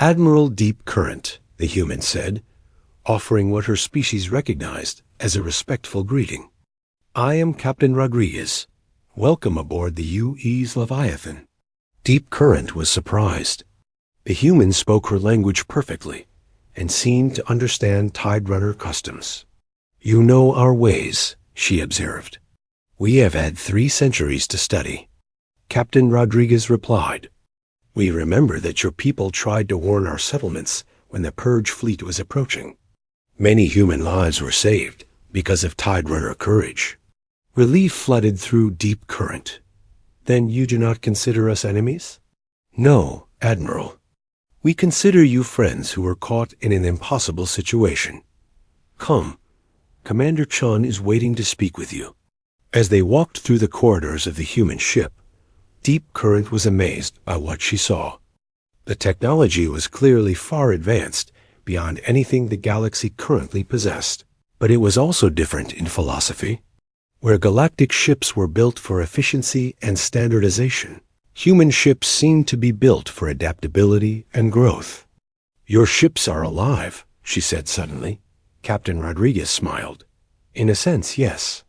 S1: "Admiral Deep Current," the human said, offering what her species recognized as a respectful greeting. "I am Captain Rodriguez. Welcome aboard the UE's Leviathan." Deep Current was surprised. The human spoke her language perfectly and seemed to understand Tide Runner customs. "You know our ways," she observed. "We have had 3 centuries to study." Captain Rodriguez replied, "We remember that your people tried to warn our settlements when the Purge fleet was approaching. Many human lives were saved because of Tide Runner courage." Relief flooded through Deep Current. "Then you do not consider us enemies?" "No, Admiral. We consider you friends who were caught in an impossible situation. Come, Commander Chun is waiting to speak with you." As they walked through the corridors of the human ship, Deep Current was amazed by what she saw. The technology was clearly far advanced beyond anything the galaxy currently possessed, but it was also different in philosophy. Where galactic ships were built for efficiency and standardization, human ships seemed to be built for adaptability and growth. "Your ships are alive," she said suddenly. Captain Rodriguez smiled. "In a sense, yes.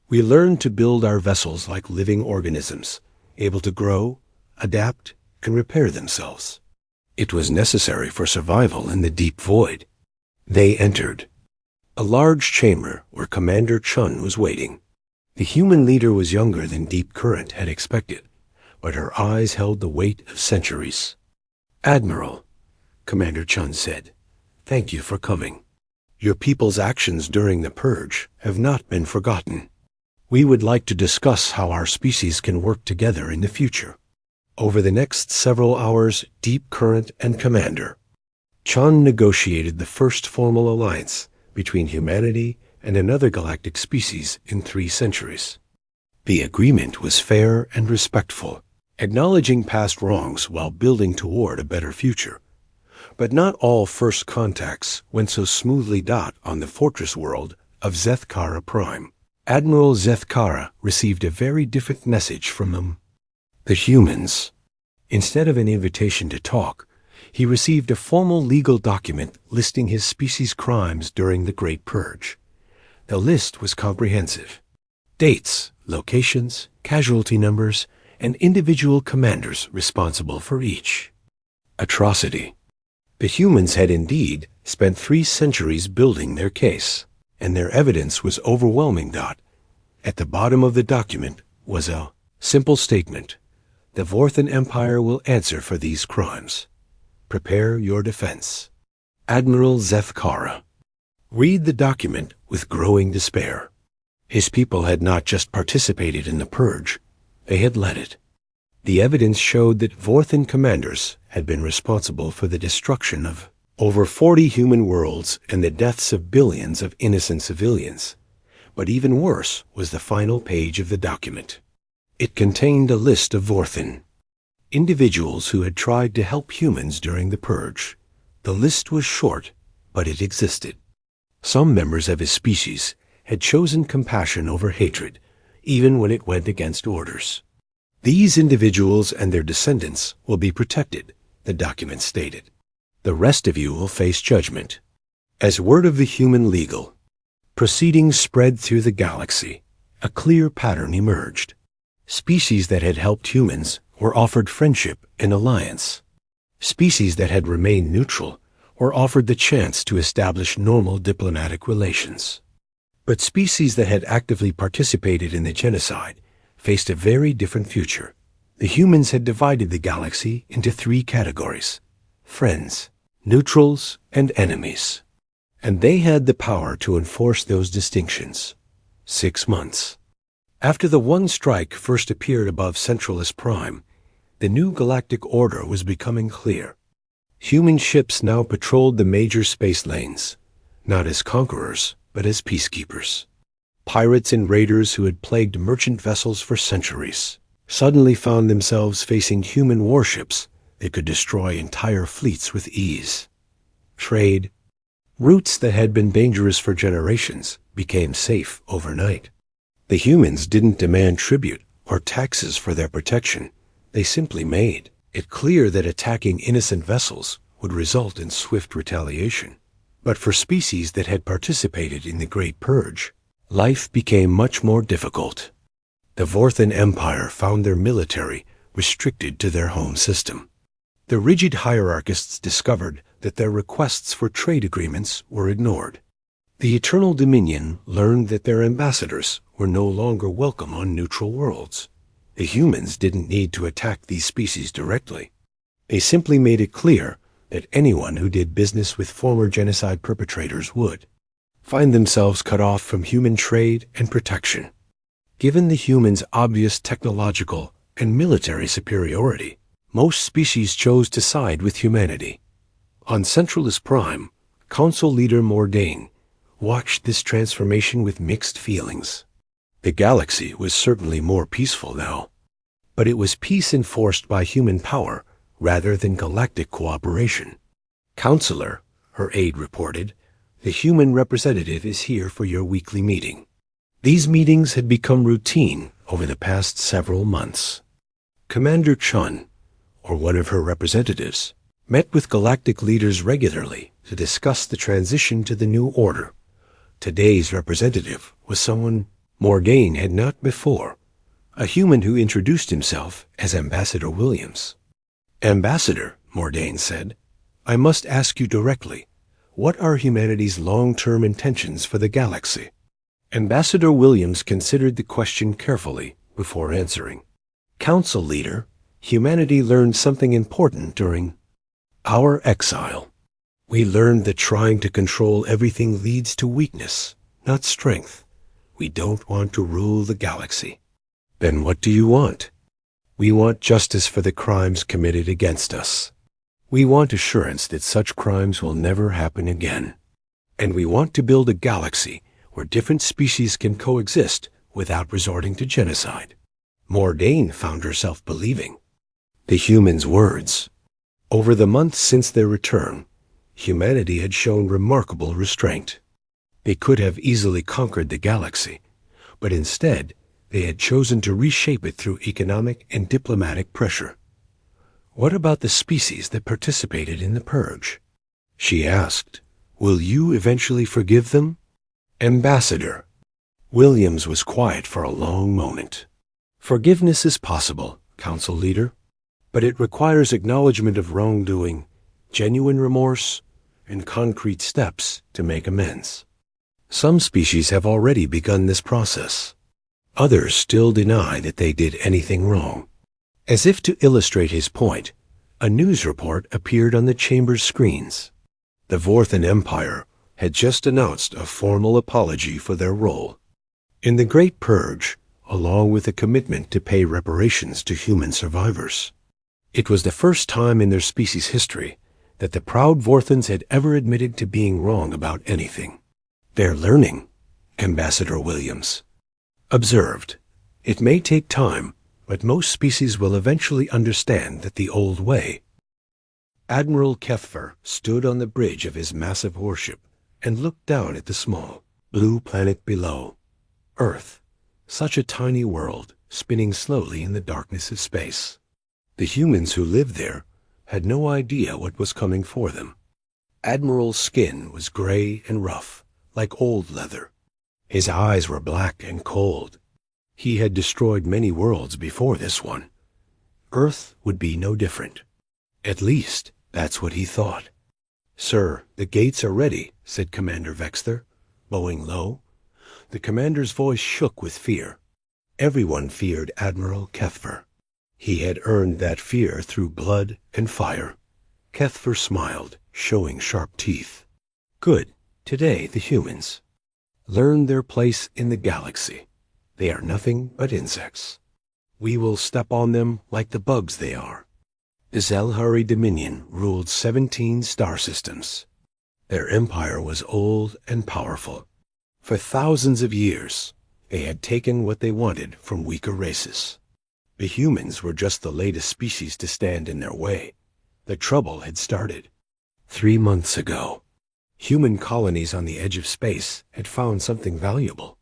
S1: We learned to build our vessels like living organisms, able to grow, adapt, and repair themselves. It was necessary for survival in the deep void." They entered a large chamber where Commander Chun was waiting. The human leader was younger than Deep Current had expected, but her eyes held the weight of centuries. "Admiral," Commander Chun said, "thank you for coming. Your people's actions during the Purge have not been forgotten. We would like to discuss how our species can work together in the future." Over the next several hours, Deep Current and Commander Chun negotiated the first formal alliance between humanity and another galactic species in 3 centuries. The agreement was fair and respectful, acknowledging past wrongs while building toward a better future. But not all first contacts went so smoothly. On the fortress world of Zethkara Prime, Admiral Zethkara received a very different message from the humans. Instead of an invitation to talk, he received a formal legal document listing his species' crimes during the Great Purge. The list was comprehensive. Dates, locations, casualty numbers, and individual commanders responsible for each. Atrocity. The humans had indeed spent 3 centuries building their case, and their evidence was overwhelming. At the bottom of the document was a simple statement: "The Vorthan Empire will answer for these crimes. Prepare your defense. Admiral Zethkara." Read the document with growing despair. His people had not just participated in the Purge, they had led it. The evidence showed that Vorthan commanders had been responsible for the destruction of over 40 human worlds and the deaths of billions of innocent civilians. But even worse was the final page of the document. It contained a list of Vorthan, individuals who had tried to help humans during the Purge. The list was short, but it existed. Some members of his species had chosen compassion over hatred, even when it went against orders. "These individuals and their descendants will be protected," the document stated. "The rest of you will face judgment." As word of the human legal proceedings spread through the galaxy, a clear pattern emerged. Species that had helped humans were offered friendship and alliance. Species that had remained neutral were offered the chance to establish normal diplomatic relations. But species that had actively participated in the genocide faced a very different future. The humans had divided the galaxy into three categories: friends, neutrals, and enemies. And they had the power to enforce those distinctions. 6 months. After the one strike first appeared above Centralus Prime, the new galactic order was becoming clear. Human ships now patrolled the major space lanes, not as conquerors, but as peacekeepers. Pirates and raiders who had plagued merchant vessels for centuries suddenly found themselves facing human warships that could destroy entire fleets with ease. Trade, routes that had been dangerous for generations, became safe overnight. The humans didn't demand tribute or taxes for their protection. They simply made it clear that attacking innocent vessels would result in swift retaliation. But for species that had participated in the Great Purge, life became much more difficult. The Vorthan Empire found their military restricted to their home system. The rigid hierarchists discovered that their requests for trade agreements were ignored. The Eternal Dominion learned that their ambassadors were no longer welcome on neutral worlds. The humans didn't need to attack these species directly. They simply made it clear that anyone who did business with former genocide perpetrators would find themselves cut off from human trade and protection. Given the humans' obvious technological and military superiority, most species chose to side with humanity. On Centralus Prime, Council Leader Mordain watched this transformation with mixed feelings. The galaxy was certainly more peaceful now, but it was peace enforced by human power rather than galactic cooperation. Counselor, her aide reported, the human representative is here for your weekly meeting. These meetings had become routine over the past several months. Commander Chun, or one of her representatives, met with galactic leaders regularly to discuss the transition to the new order. Today's representative was someone Mordain had not before, a human who introduced himself as Ambassador Williams. Ambassador, Mordain said, I must ask you directly, what are humanity's long-term intentions for the galaxy? Ambassador Williams considered the question carefully before answering. Council Leader, humanity learned something important during our exile. We learned that trying to control everything leads to weakness, not strength. We don't want to rule the galaxy. Then what do you want? We want justice for the crimes committed against us. We want assurance that such crimes will never happen again. And we want to build a galaxy where different species can coexist without resorting to genocide. Mordain found herself believing the humans' words. Over the months since their return, humanity had shown remarkable restraint. They could have easily conquered the galaxy, but instead they had chosen to reshape it through economic and diplomatic pressure. What about the species that participated in the purge? She asked, will you eventually forgive them? Ambassador. Williams was quiet for a long moment. Forgiveness is possible, Council Leader, but it requires acknowledgement of wrongdoing, genuine remorse, and concrete steps to make amends. Some species have already begun this process. Others still deny that they did anything wrong. As if to illustrate his point, a news report appeared on the chamber's screens. The Vorthan Empire had just announced a formal apology for their role in the Great Purge, along with a commitment to pay reparations to human survivors. It was the first time in their species' history that the proud Vorthans had ever admitted to being wrong about anything. They're learning, Ambassador Williams observed. It may take time, but most species will eventually understand that the old way. Admiral Kethver stood on the bridge of his massive warship and looked down at the small, blue planet below. Earth, such a tiny world, spinning slowly in the darkness of space. The humans who lived there had no idea what was coming for them. Admiral's skin was gray and rough, like old leather. His eyes were black and cold. He had destroyed many worlds before this one. Earth would be no different. At least, that's what he thought. Sir, the gates are ready, said Commander Vexter, bowing low. The commander's voice shook with fear. Everyone feared Admiral Kethver. He had earned that fear through blood and fire. Kethver smiled, showing sharp teeth. Good. Today, the humans learn their place in the galaxy. They are nothing but insects. We will step on them like the bugs they are. The Zelhari Dominion ruled 17 star systems. Their empire was old and powerful. For thousands of years, they had taken what they wanted from weaker races. The humans were just the latest species to stand in their way. The trouble had started 3 months ago. Human colonies on the edge of space had found something valuable.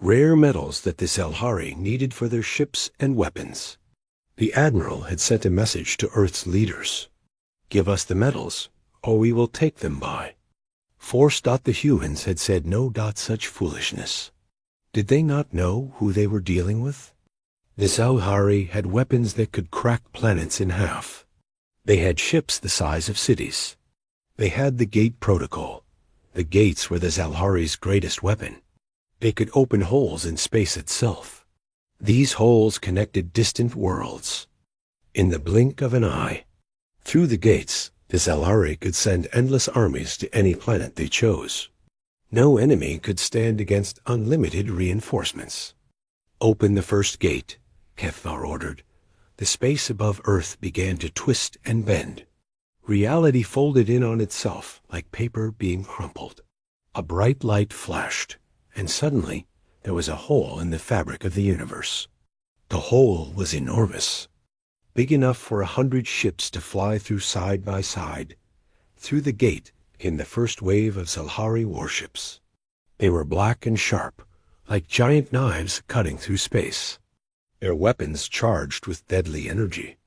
S1: Rare metals that the Zelhari needed for their ships and weapons. The Admiral had sent a message to Earth's leaders. Give us the metals, or we will take them by force. The humans had said no. Such foolishness. Did they not know who they were dealing with? The Zelhari had weapons that could crack planets in half. They had ships the size of cities. They had the Gate Protocol. The gates were the Zelhari's greatest weapon. They could open holes in space itself. These holes connected distant worlds. In the blink of an eye, through the gates, the Zelhari could send endless armies to any planet they chose. No enemy could stand against unlimited reinforcements. Open the first gate, Kethvar ordered. The space above Earth began to twist and bend. Reality folded in on itself like paper being crumpled. A bright light flashed, and suddenly there was a hole in the fabric of the universe. The hole was enormous, big enough for 100 ships to fly through side by side. Through the gate came the first wave of Zelhari warships. They were black and sharp, like giant knives cutting through space. Their weapons charged with deadly energy.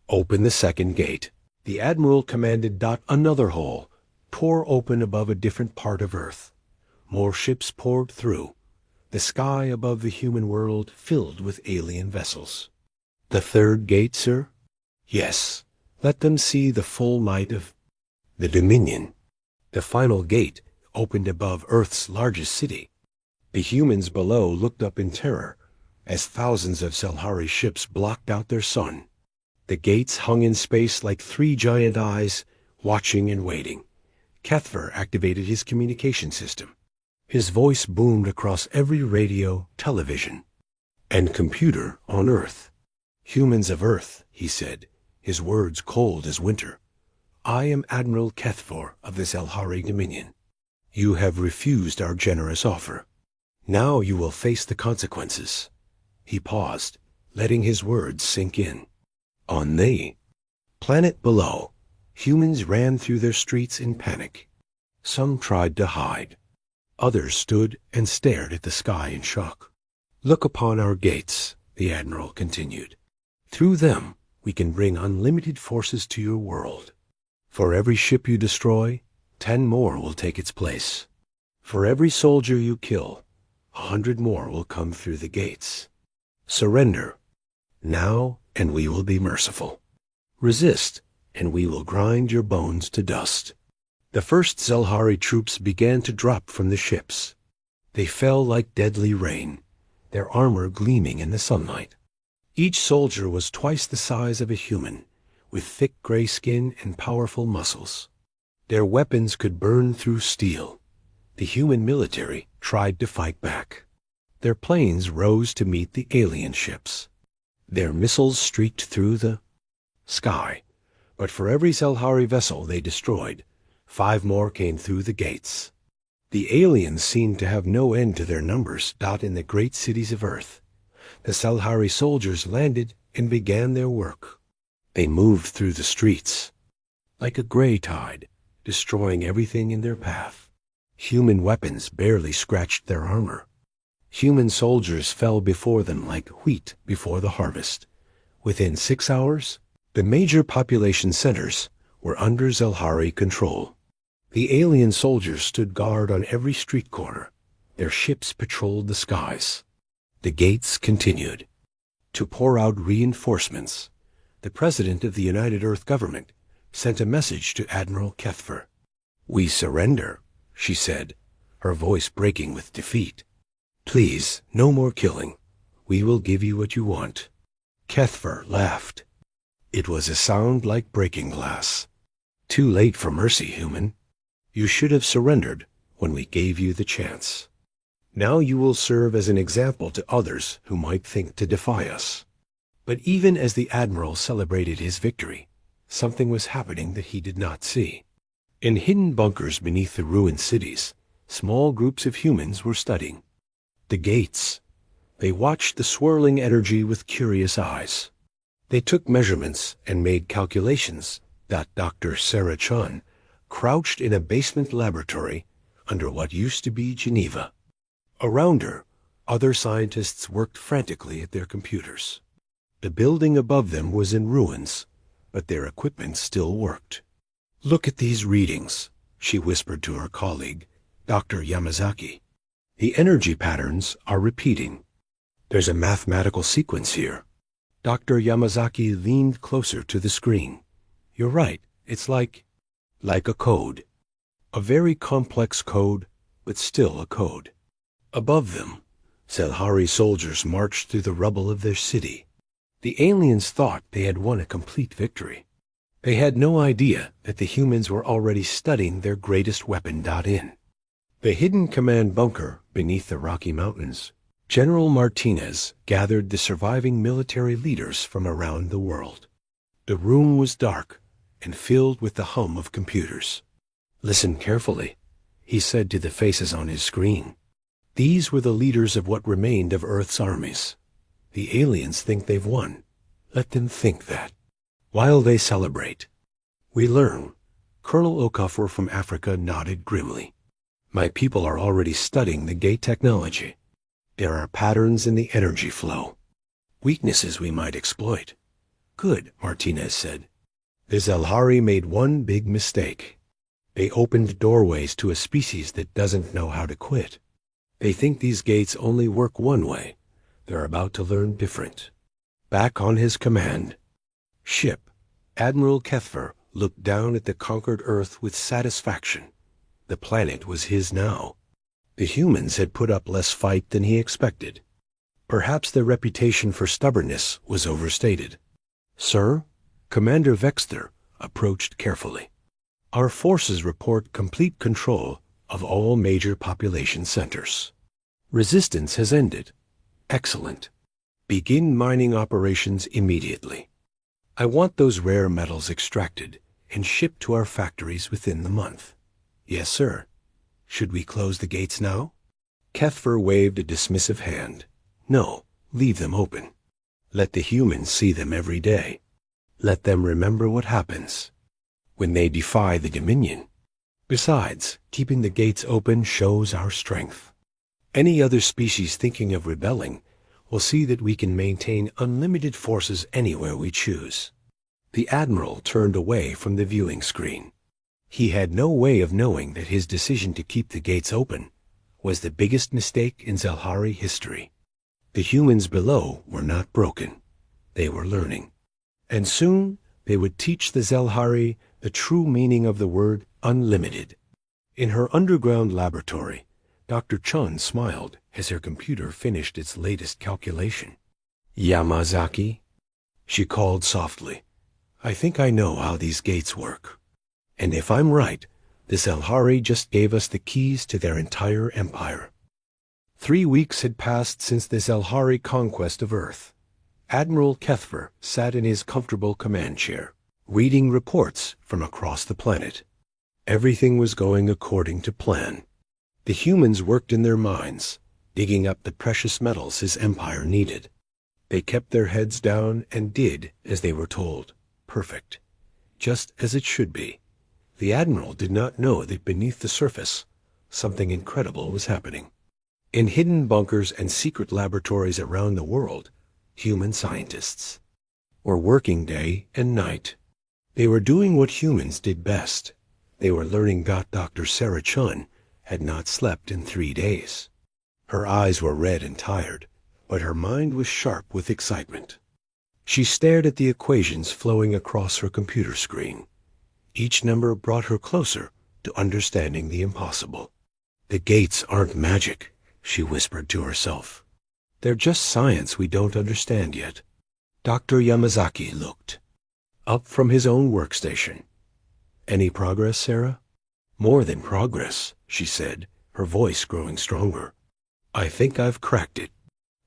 S1: Open the second gate. The Admiral commanded. Another hole tore open above a different part of Earth. More ships poured through. The sky above the human world filled with alien vessels. The third gate, sir? Yes. Let them see the full might of the Dominion. The final gate opened above Earth's largest city. The humans below looked up in terror as thousands of Zelhari ships blocked out their sun. The gates hung in space like 3 giant eyes, watching and waiting. Kethver activated his communication system. His voice boomed across every radio, television, and computer on Earth. Humans of Earth, he said, his words cold as winter. I am Admiral Kethver of the Zelhari Dominion. You have refused our generous offer. Now you will face the consequences. He paused, letting his words sink in. On the planet below, humans ran through their streets in panic. Some tried to hide. Others stood and stared at the sky in shock. Look upon our gates, the Admiral continued. Through them, we can bring unlimited forces to your world. For every ship you destroy, 10 more will take its place. For every soldier you kill, 100 more will come through the gates. Surrender now, and we will be merciful. Resist, and we will grind your bones to dust. The first Zelhari troops began to drop from the ships. They fell like deadly rain, their armor gleaming in the sunlight. Each soldier was twice the size of a human, with thick gray skin and powerful muscles. Their weapons could burn through steel. The human military tried to fight back. Their planes rose to meet the alien ships. Their missiles streaked through the sky, but for every Zelhari vessel they destroyed, 5 more came through the gates. The aliens seemed to have no end to their numbers. In the great cities of Earth, the Zelhari soldiers landed and began their work. They moved through the streets like a gray tide, destroying everything in their path. Human weapons barely scratched their armor. Human soldiers fell before them like wheat before the harvest. Within 6 hours, the major population centers were under Zelhari control. The alien soldiers stood guard on every street corner. Their ships patrolled the skies. The gates continued to pour out reinforcements. The President of the United Earth Government sent a message to Admiral Kethver. We surrender, she said, her voice breaking with defeat. Please, no more killing. We will give you what you want. Kethver laughed. It was a sound like breaking glass. Too late for mercy, human. You should have surrendered when we gave you the chance. Now you will serve as an example to others who might think to defy us. But even as the Admiral celebrated his victory, something was happening that he did not see. In hidden bunkers beneath the ruined cities, small groups of humans were studying. The gates. They watched the swirling energy with curious eyes. They took measurements and made calculations that Dr. Sarah Chun crouched in a basement laboratory under what used to be Geneva. Around her, other scientists worked frantically at their computers. The building above them was in ruins, but their equipment still worked. Look at these readings, she whispered to her colleague, Dr. Yamazaki. The energy patterns are repeating. There's a mathematical sequence here. Dr. Yamazaki leaned closer to the screen. You're right, it's like a code. A very complex code, but still a code. Above them, Zelhari soldiers marched through the rubble of their city. The aliens thought they had won a complete victory. They had no idea that the humans were already studying their greatest weapon. In the hidden command bunker beneath the Rocky Mountains, General Martinez gathered the surviving military leaders from around the world. The room was dark and filled with the hum of computers. Listen carefully, he said to the faces on his screen. These were the leaders of what remained of Earth's armies. The aliens think they've won. Let them think that. While they celebrate, we learn. Colonel Okafor from Africa nodded grimly. My people are already studying the gate technology. There are patterns in the energy flow. Weaknesses we might exploit. Good, Martinez said. The Zelhari made one big mistake. They opened doorways to a species that doesn't know how to quit. They think these gates only work one way. They're about to learn different. Back on his command ship, Admiral Kethver looked down at the conquered Earth with satisfaction. The planet was his now. The humans had put up less fight than he expected. Perhaps their reputation for stubbornness was overstated. Sir, Commander Vexter approached carefully. Our forces report complete control of all major population centers. Resistance has ended. Excellent. Begin mining operations immediately. I want those rare metals extracted and shipped to our factories within the month. Yes, sir. Should we close the gates now? Kethver waved a dismissive hand. No, leave them open. Let the humans see them every day. Let them remember what happens when they defy the Dominion. Besides, keeping the gates open shows our strength. Any other species thinking of rebelling will see that we can maintain unlimited forces anywhere we choose. The Admiral turned away from the viewing screen. He had no way of knowing that his decision to keep the gates open was the biggest mistake in Zelhari history. The humans below were not broken. They were learning. And soon they would teach the Zelhari the true meaning of the word unlimited. In her underground laboratory, Dr. Chun smiled as her computer finished its latest calculation. Yamazaki, she called softly, I think I know how these gates work. And if I'm right, the Zelhari just gave us the keys to their entire empire. 3 weeks had passed since the Zelhari conquest of Earth. Admiral Kethver sat in his comfortable command chair, reading reports from across the planet. Everything was going according to plan. The humans worked in their mines, digging up the precious metals his empire needed. They kept their heads down and did as they were told. Perfect. Just as it should be. The Admiral did not know that beneath the surface, something incredible was happening. In hidden bunkers and secret laboratories around the world, human scientists were working day and night. They were doing what humans did best. They were learning that Dr. Sarah Chun had not slept in 3 days. Her eyes were red and tired, but her mind was sharp with excitement. She stared at the equations flowing across her computer screen. Each number brought her closer to understanding the impossible. The gates aren't magic. she whispered to herself. They're just science we don't understand yet. Dr. Yamazaki looked up from his own workstation. Any progress, Sarah? More than progress, she said, her voice growing stronger. I think I've cracked it.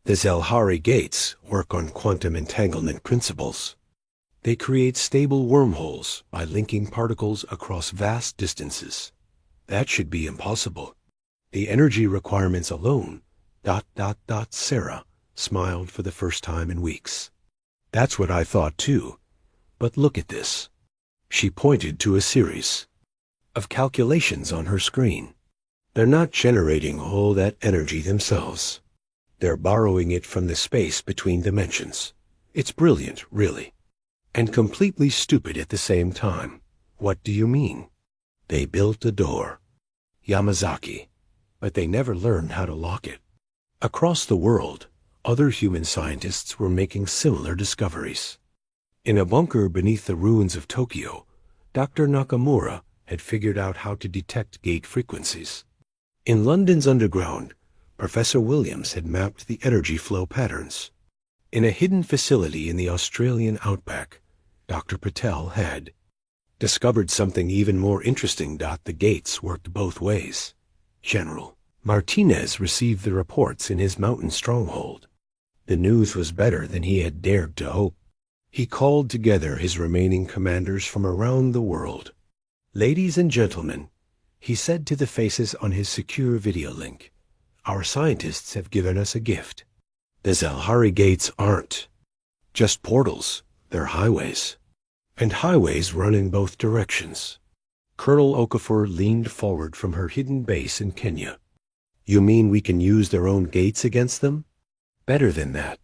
S1: The Zelhari gates work on quantum entanglement principles. They create stable wormholes by linking particles across vast distances. That should be impossible. The energy requirements alone, ... Sarah smiled for the first time in weeks. That's what I thought too. But look at this. She pointed to a series of calculations on her screen. They're not generating all that energy themselves. They're borrowing it from the space between dimensions. It's brilliant, really. And completely stupid at the same time. What do you mean? They built a door. Yamazaki. But they never learned how to lock it. Across the world, other human scientists were making similar discoveries. In a bunker beneath the ruins of Tokyo, Dr. Nakamura had figured out how to detect gate frequencies. In London's underground, Professor Williams had mapped the energy flow patterns. In a hidden facility in the Australian outback, Dr. Patel had discovered something even more interesting. The gates worked both ways. General Martinez received the reports in his mountain stronghold. The news was better than he had dared to hope. He called together his remaining commanders from around the world. Ladies and gentlemen, he said to the faces on his secure video link, our scientists have given us a gift. The Zelhari gates aren't just portals, they're highways. And highways run in both directions. Colonel Okafor leaned forward from her hidden base in Kenya. You mean we can use their own gates against them? Better than that.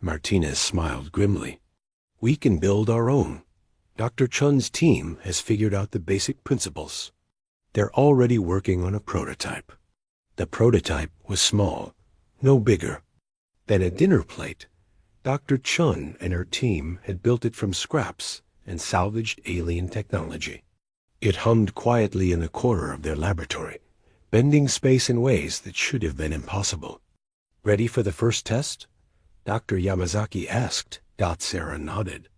S1: Martinez smiled grimly. We can build our own. Dr. Chun's team has figured out the basic principles. They're already working on a prototype. The prototype was small, no bigger than a dinner plate. Dr. Chun and her team had built it from scraps and salvaged alien technology. It hummed quietly in the corner of their laboratory, bending space in ways that should have been impossible. Ready for the first test? Dr. Yamazaki asked. Sarah nodded.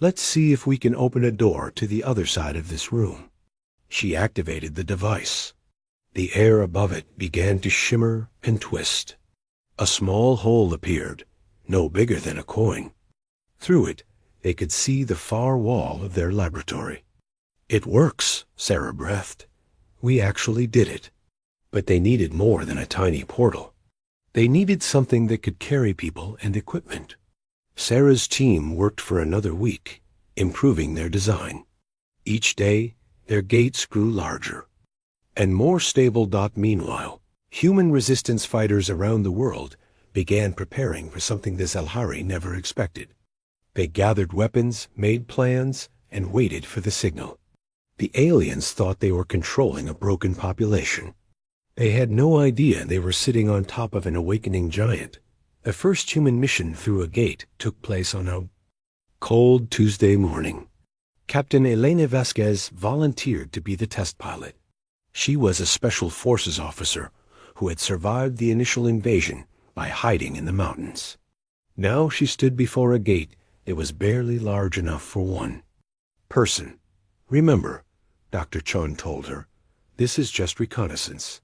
S1: Let's see if we can open a door to the other side of this room. She activated the device. The air above it began to shimmer and twist. A small hole appeared, no bigger than a coin. Through it, they could see the far wall of their laboratory. It works, Sarah breathed. We actually did it. But they needed more than a tiny portal. They needed something that could carry people and equipment. Sarah's team worked for another week, improving their design. Each day, their gates grew larger and more stable. Meanwhile, human resistance fighters around the world began preparing for something the Zelhari never expected. They gathered weapons, made plans, and waited for the signal. The aliens thought they were controlling a broken population. They had no idea they were sitting on top of an awakening giant. The first human mission through a gate took place on a cold Tuesday morning. Captain Elena Vasquez volunteered to be the test pilot. She was a special forces officer who had survived the initial invasion by hiding in the mountains. Now she stood before a gate that was barely large enough for one person. Remember, Dr. Chun told her, this is just reconnaissance.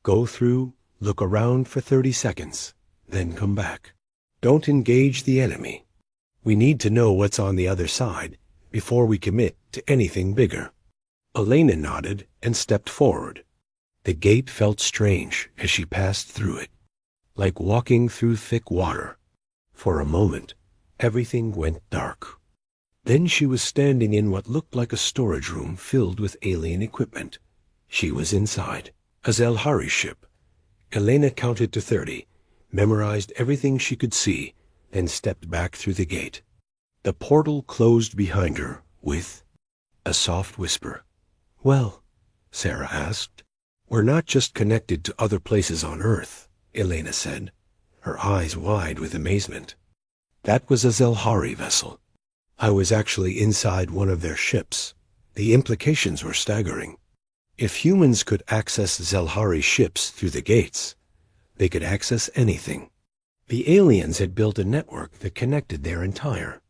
S1: Go through, look around for 30 seconds, then come back. Don't engage the enemy. We need to know what's on the other side before we commit to anything bigger. Elena nodded and stepped forward. The gate felt strange as she passed through it, like walking through thick water. For a moment, everything went dark. Then she was standing in what looked like a storage room filled with alien equipment. She was inside a Zelhari ship. Elena counted to 30, memorized everything she could see, then stepped back through the gate. The portal closed behind her with a soft whisper. Well, Sarah asked. We're not just connected to other places on Earth, Elena said, her eyes wide with amazement. That was a Zelhari vessel. I was actually inside one of their ships. The implications were staggering. If humans could access Zelhari ships through the gates, They could access anything. The aliens had built a network that connected their entire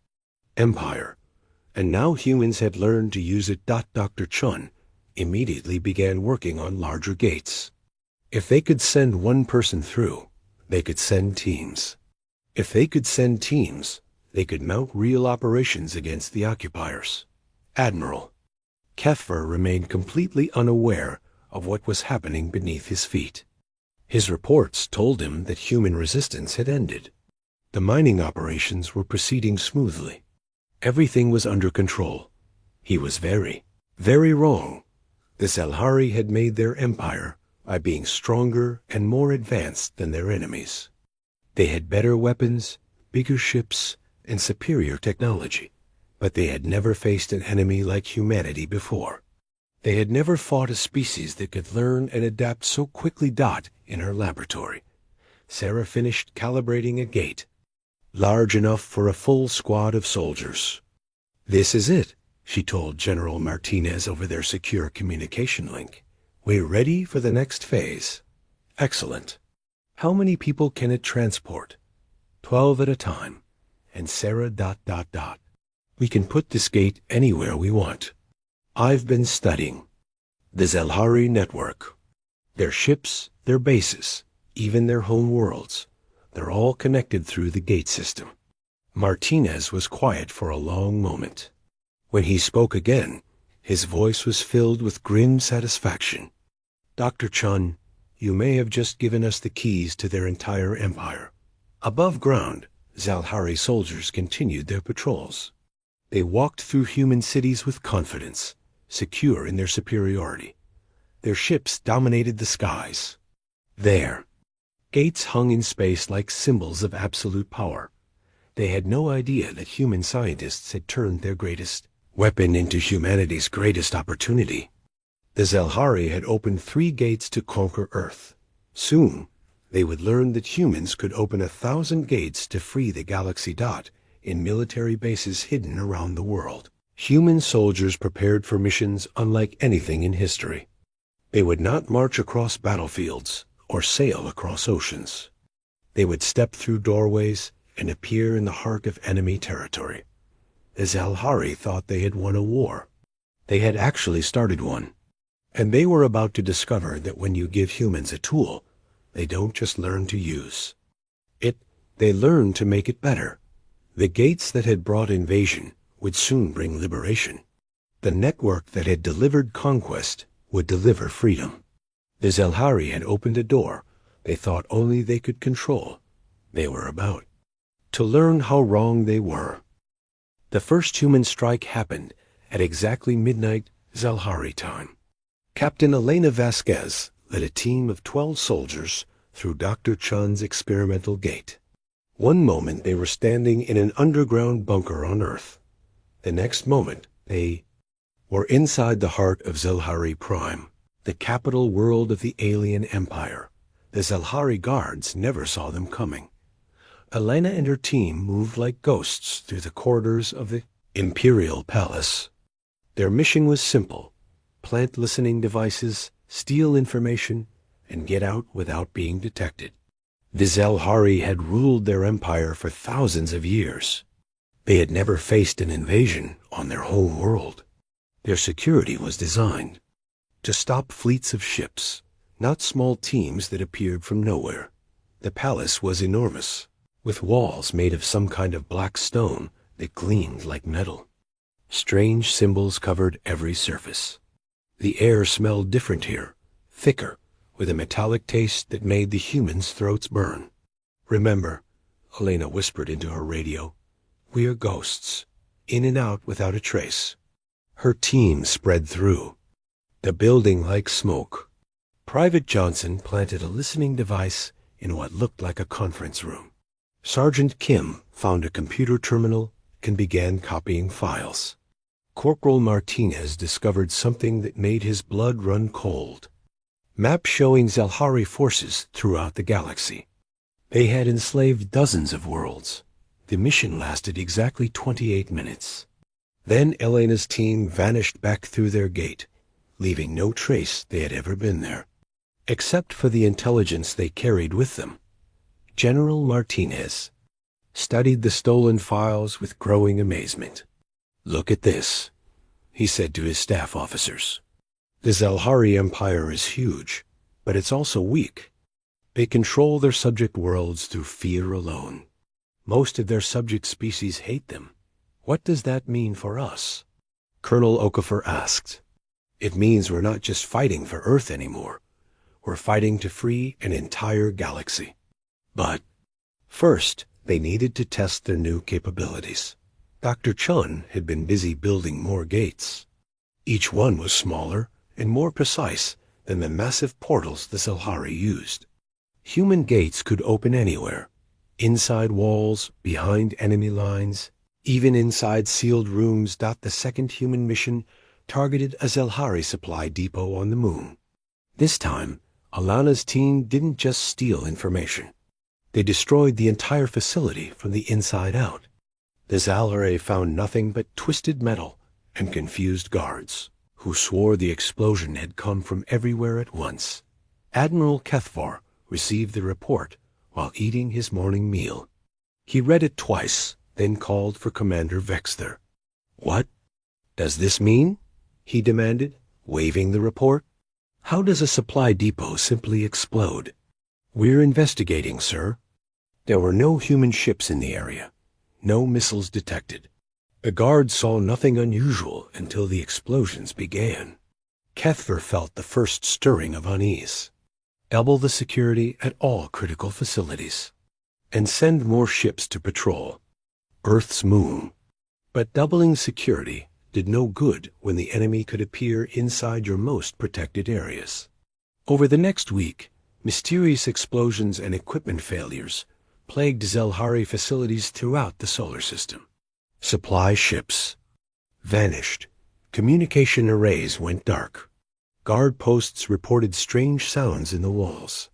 S1: empire, and now humans had learned to use it. Dr. Chun immediately began working on larger gates. If they could send one person through, they could send teams. If they could send teams, they could mount real operations against the occupiers. Admiral Keffer remained completely unaware of what was happening beneath his feet. His reports told him that human resistance had ended. The mining operations were proceeding smoothly. Everything was under control. He was very, very wrong. The Zelhari had made their empire by being stronger and more advanced than their enemies. They had better weapons, bigger ships, and superior technology, but they had never faced an enemy like humanity before. They had never fought a species that could learn and adapt so quickly. In her laboratory, Sarah finished calibrating a gate, large enough for a full squad of soldiers. "This is it," she told General Martinez over their secure communication link. "We're ready for the next phase." "Excellent. How many people can it transport?" 12 at a time. And Sarah ... "We can put this gate anywhere we want. I've been studying the Zelhari network. Their ships, their bases, even their home worlds, they're all connected through the gate system." Martinez was quiet for a long moment. When he spoke again, his voice was filled with grim satisfaction. "Dr. Chun, you may have just given us the keys to their entire empire." Above ground, Zelhari soldiers continued their patrols. They walked through human cities with confidence, secure in their superiority. Their ships dominated the skies. There, gates hung in space like symbols of absolute power. They had no idea that human scientists had turned their greatest weapon into humanity's greatest opportunity. The Zelhari had opened 3 gates to conquer Earth. Soon, they would learn that humans could open 1,000 gates to free the galaxy. In military bases hidden around the world, human soldiers prepared for missions unlike anything in history. They would not march across battlefields or sail across oceans. They would step through doorways and appear in the heart of enemy territory. The Zelhari thought they had won a war. They had actually started one. And they were about to discover that when you give humans a tool, they don't just learn to use it, they learn to make it better. The gates that had brought invasion would soon bring liberation. The network that had delivered conquest would deliver freedom. The Zelhari had opened a door they thought only they could control. They were about to learn how wrong they were. The first human strike happened at exactly midnight Zelhari time. Captain Elena Vasquez led a team of 12 soldiers through Dr. Chun's experimental gate. One moment they were standing in an underground bunker on Earth. The next moment they were inside the heart of Zelhari Prime, the capital world of the alien empire. The Zelhari guards never saw them coming. Elena and her team moved like ghosts through the corridors of the Imperial Palace. Their mission was simple: plant listening devices, steal information, and get out without being detected. The Zelhari had ruled their empire for thousands of years. They had never faced an invasion on their home world. Their security was designed to stop fleets of ships, not small teams that appeared from nowhere. The palace was enormous, with walls made of some kind of black stone that gleamed like metal. Strange symbols covered every surface. The air smelled different here, thicker, with a metallic taste that made the humans' throats burn. "Remember," Elena whispered into her radio, "we are ghosts, in and out without a trace." Her team spread through the building like smoke. Private Johnson planted a listening device in what looked like a conference room. Sergeant Kim found a computer terminal and began copying files. Corporal Martinez discovered something that made his blood run cold. Maps showing Zelhari forces throughout the galaxy. They had enslaved dozens of worlds. The mission lasted exactly 28 minutes. Then Elena's team vanished back through their gate, leaving no trace they had ever been there. except for the intelligence they carried with them. General Martinez studied the stolen files with growing amazement. "Look at this," he said to his staff officers. "The Zelhari Empire is huge, but it's also weak. They control their subject worlds through fear alone. Most of their subject species hate them. What does that mean for us?" Colonel Okafor asked. "It means we're not just fighting for Earth anymore. We're fighting to free an entire galaxy." But first, they needed to test their new capabilities. Dr. Chun had been busy building more gates. Each one was smaller and more precise than the massive portals the Zelhari used. Human gates could open anywhere, inside walls, behind enemy lines, even inside sealed rooms. The second human mission targeted a Zelhari supply depot on the moon. This time, Alana's team didn't just steal information. They destroyed the entire facility from the inside out. The Zelhari found nothing but twisted metal and confused guards, who swore the explosion had come from everywhere at once. Admiral Kethvar received the report while eating his morning meal. He read it twice, then called for Commander Vexter. "What does this mean?" he demanded, waving the report. "How does a supply depot simply explode?" "We're investigating, sir. There were no human ships in the area. No missiles detected. The guards saw nothing unusual until the explosions began." Kethvar felt the first stirring of unease. "Double the security at all critical facilities, and send more ships to patrol Earth's moon." But doubling security did no good when the enemy could appear inside your most protected areas. Over the next week, mysterious explosions and equipment failures plagued Zelhari facilities throughout the solar system. Supply ships vanished. Communication arrays went dark. Guard posts reported strange sounds in the walls.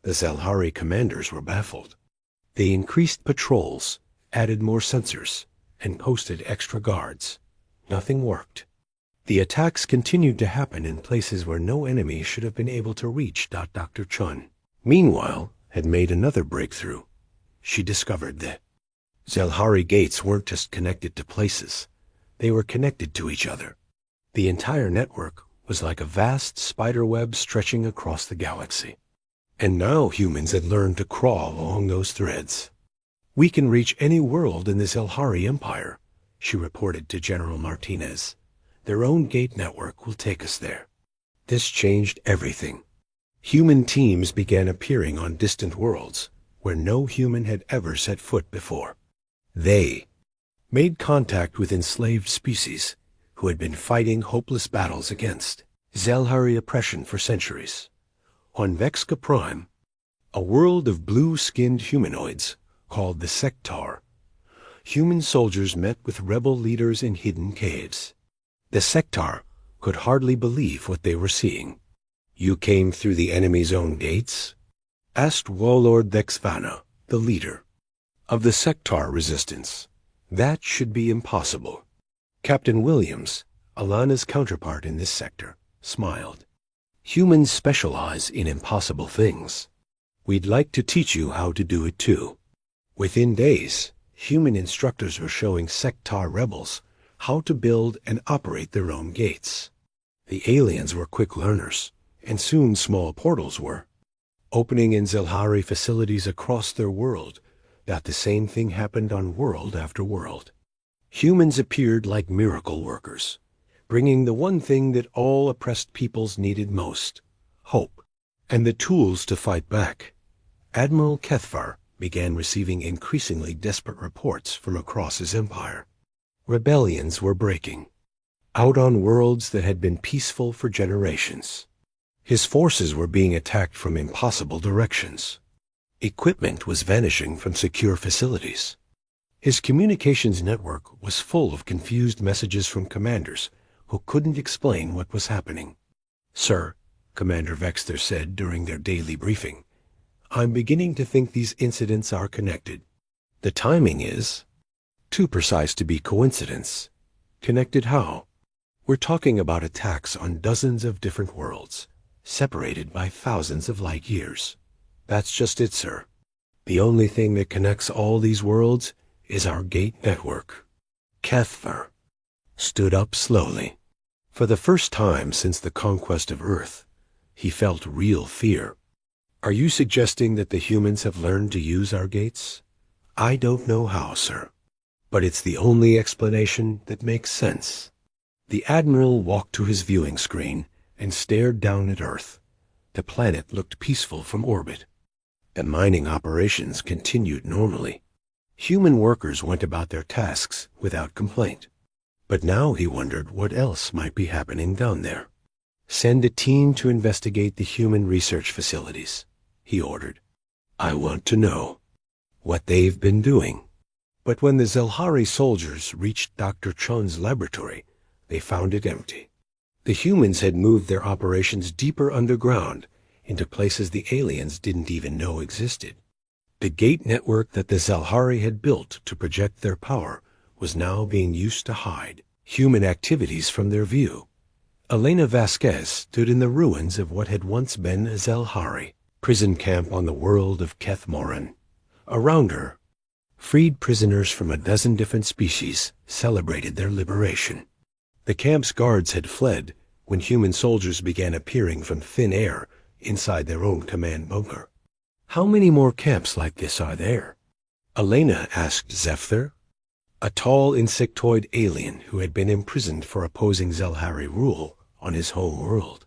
S1: The Zelhari commanders were baffled. They increased patrols, added more sensors, and posted extra guards. Nothing worked. The attacks continued to happen in places where no enemy should have been able to reach. Dr. Chun, meanwhile, had made another breakthrough. She discovered that Zelhari gates weren't just connected to places. They were connected to each other. The entire network was like a vast spider web stretching across the galaxy. And now humans had learned to crawl along those threads. "We can reach any world in the Zelhari Empire," she reported to General Martinez. "Their own gate network will take us there." This changed everything. Human teams began appearing on distant worlds where no human had ever set foot before. They made contact with enslaved species who had been fighting hopeless battles against Zelhari oppression for centuries. On Vexka Prime, a world of blue-skinned humanoids called the Sectar, human soldiers met with rebel leaders in hidden caves. The Sectar could hardly believe what they were seeing. "You came through the enemy's own gates?" asked Warlord Vexvana, the leader of the Sectar resistance. "That should be impossible." Captain Williams, Alana's counterpart in this sector, smiled. "Humans specialize in impossible things. We'd like to teach you how to do it too." Within days, human instructors were showing Sectar rebels how to build and operate their own gates. The aliens were quick learners, and soon small portals were opening in Zelhari facilities across their world. That the same thing happened on world after world. Humans appeared like miracle workers, bringing the one thing that all oppressed peoples needed most: hope, and the tools to fight back. Admiral Kethvar began receiving increasingly desperate reports from across his empire. Rebellions were breaking out on worlds that had been peaceful for generations. His forces were being attacked from impossible directions. Equipment was vanishing from secure facilities. His communications network was full of confused messages from commanders who couldn't explain what was happening. "Sir," Commander Vexter said during their daily briefing, "I'm beginning to think these incidents are connected. The timing is too precise to be coincidence." "Connected how?" "We're talking about attacks on dozens of different worlds, separated by thousands of light years. That's just it, sir. The only thing that connects all these worlds is our gate network. Kethver stood up slowly. For the first time since the conquest of Earth, he felt real fear. Are you suggesting that the humans have learned to use our gates? I don't know how, sir. But it's the only explanation that makes sense. The Admiral walked to his viewing screen and stared down at Earth. The planet looked peaceful from orbit. The mining operations continued normally. Human workers went about their tasks without complaint. But now he wondered what else might be happening down there. Send a team to investigate the human research facilities, he ordered. I want to know what they've been doing. But when the Zelhari soldiers reached Dr. Chun's laboratory, they found it empty. The humans had moved their operations deeper underground into places the aliens didn't even know existed. The gate network that the Zelhari had built to project their power was now being used to hide human activities from their view. Elena Vasquez stood in the ruins of what had once been a Zelhari prison camp on the world of Kethmoran. Around her, freed prisoners from a dozen different species celebrated their liberation. The camp's guards had fled when human soldiers began appearing from thin air inside their own command bunker. How many more camps like this are there? Elena asked Zephyr, a tall insectoid alien who had been imprisoned for opposing Zelhari rule on his home world.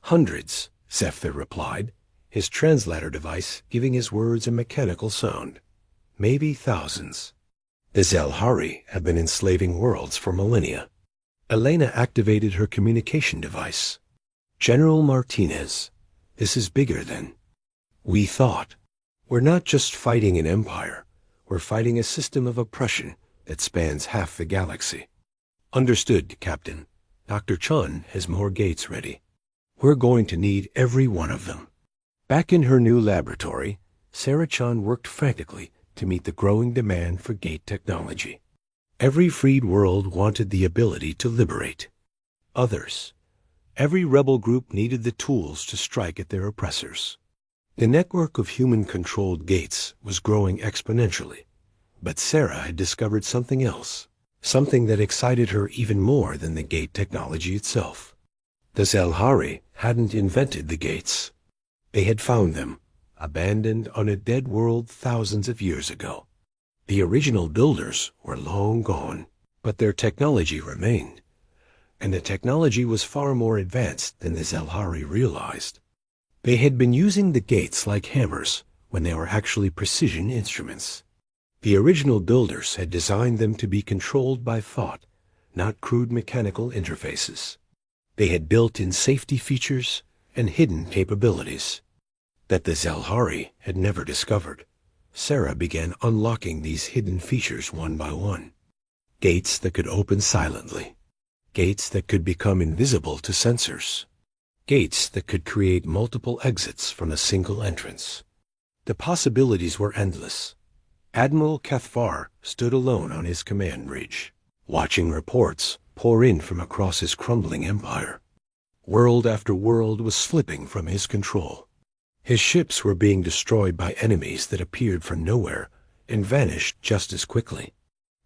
S1: Hundreds, Zephyr replied, his translator device giving his words a mechanical sound. Maybe thousands. The Zelhari have been enslaving worlds for millennia. Elena activated her communication device. General Martinez, this is bigger than we thought. We're not just fighting an empire. We're fighting a system of oppression that spans half the galaxy. Understood, Captain. Dr. Chun has more gates ready. We're going to need every one of them. Back in her new laboratory, Sarah Chun worked frantically to meet the growing demand for gate technology. Every freed world wanted the ability to liberate. Others. Every rebel group needed the tools to strike at their oppressors. The network of human-controlled gates was growing exponentially, but Sarah had discovered something else, something that excited her even more than the gate technology itself. The Zelhari hadn't invented the gates. They had found them, abandoned on a dead world thousands of years ago. The original builders were long gone, but their technology remained, and the technology was far more advanced than the Zelhari realized. They had been using the gates like hammers when they were actually precision instruments. The original builders had designed them to be controlled by thought, not crude mechanical interfaces. They had built-in safety features and hidden capabilities that the Zelhari had never discovered. Sarah began unlocking these hidden features one by one. Gates that could open silently. Gates that could become invisible to sensors. Gates that could create multiple exits from a single entrance. The possibilities were endless. Admiral Kethvar stood alone on his command bridge, watching reports pour in from across his crumbling empire. World after world was slipping from his control. His ships were being destroyed by enemies that appeared from nowhere and vanished just as quickly.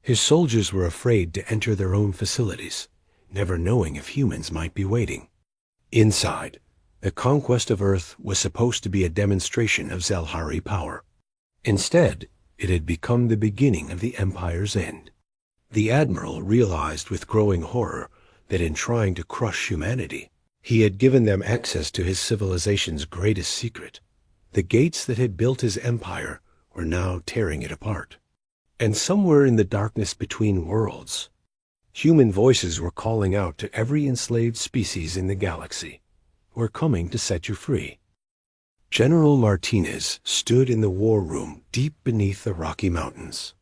S1: His soldiers were afraid to enter their own facilities, never knowing if humans might be waiting. Inside, the conquest of Earth was supposed to be a demonstration of Zelhari power. Instead, it had become the beginning of the Empire's end. The Admiral realized with growing horror that in trying to crush humanity, he had given them access to his civilization's greatest secret. The gates that had built his empire were now tearing it apart. And somewhere in the darkness between worlds, human voices were calling out to every enslaved species in the galaxy. We're coming to set you free. General Martinez stood in the war room deep beneath the Rocky Mountains.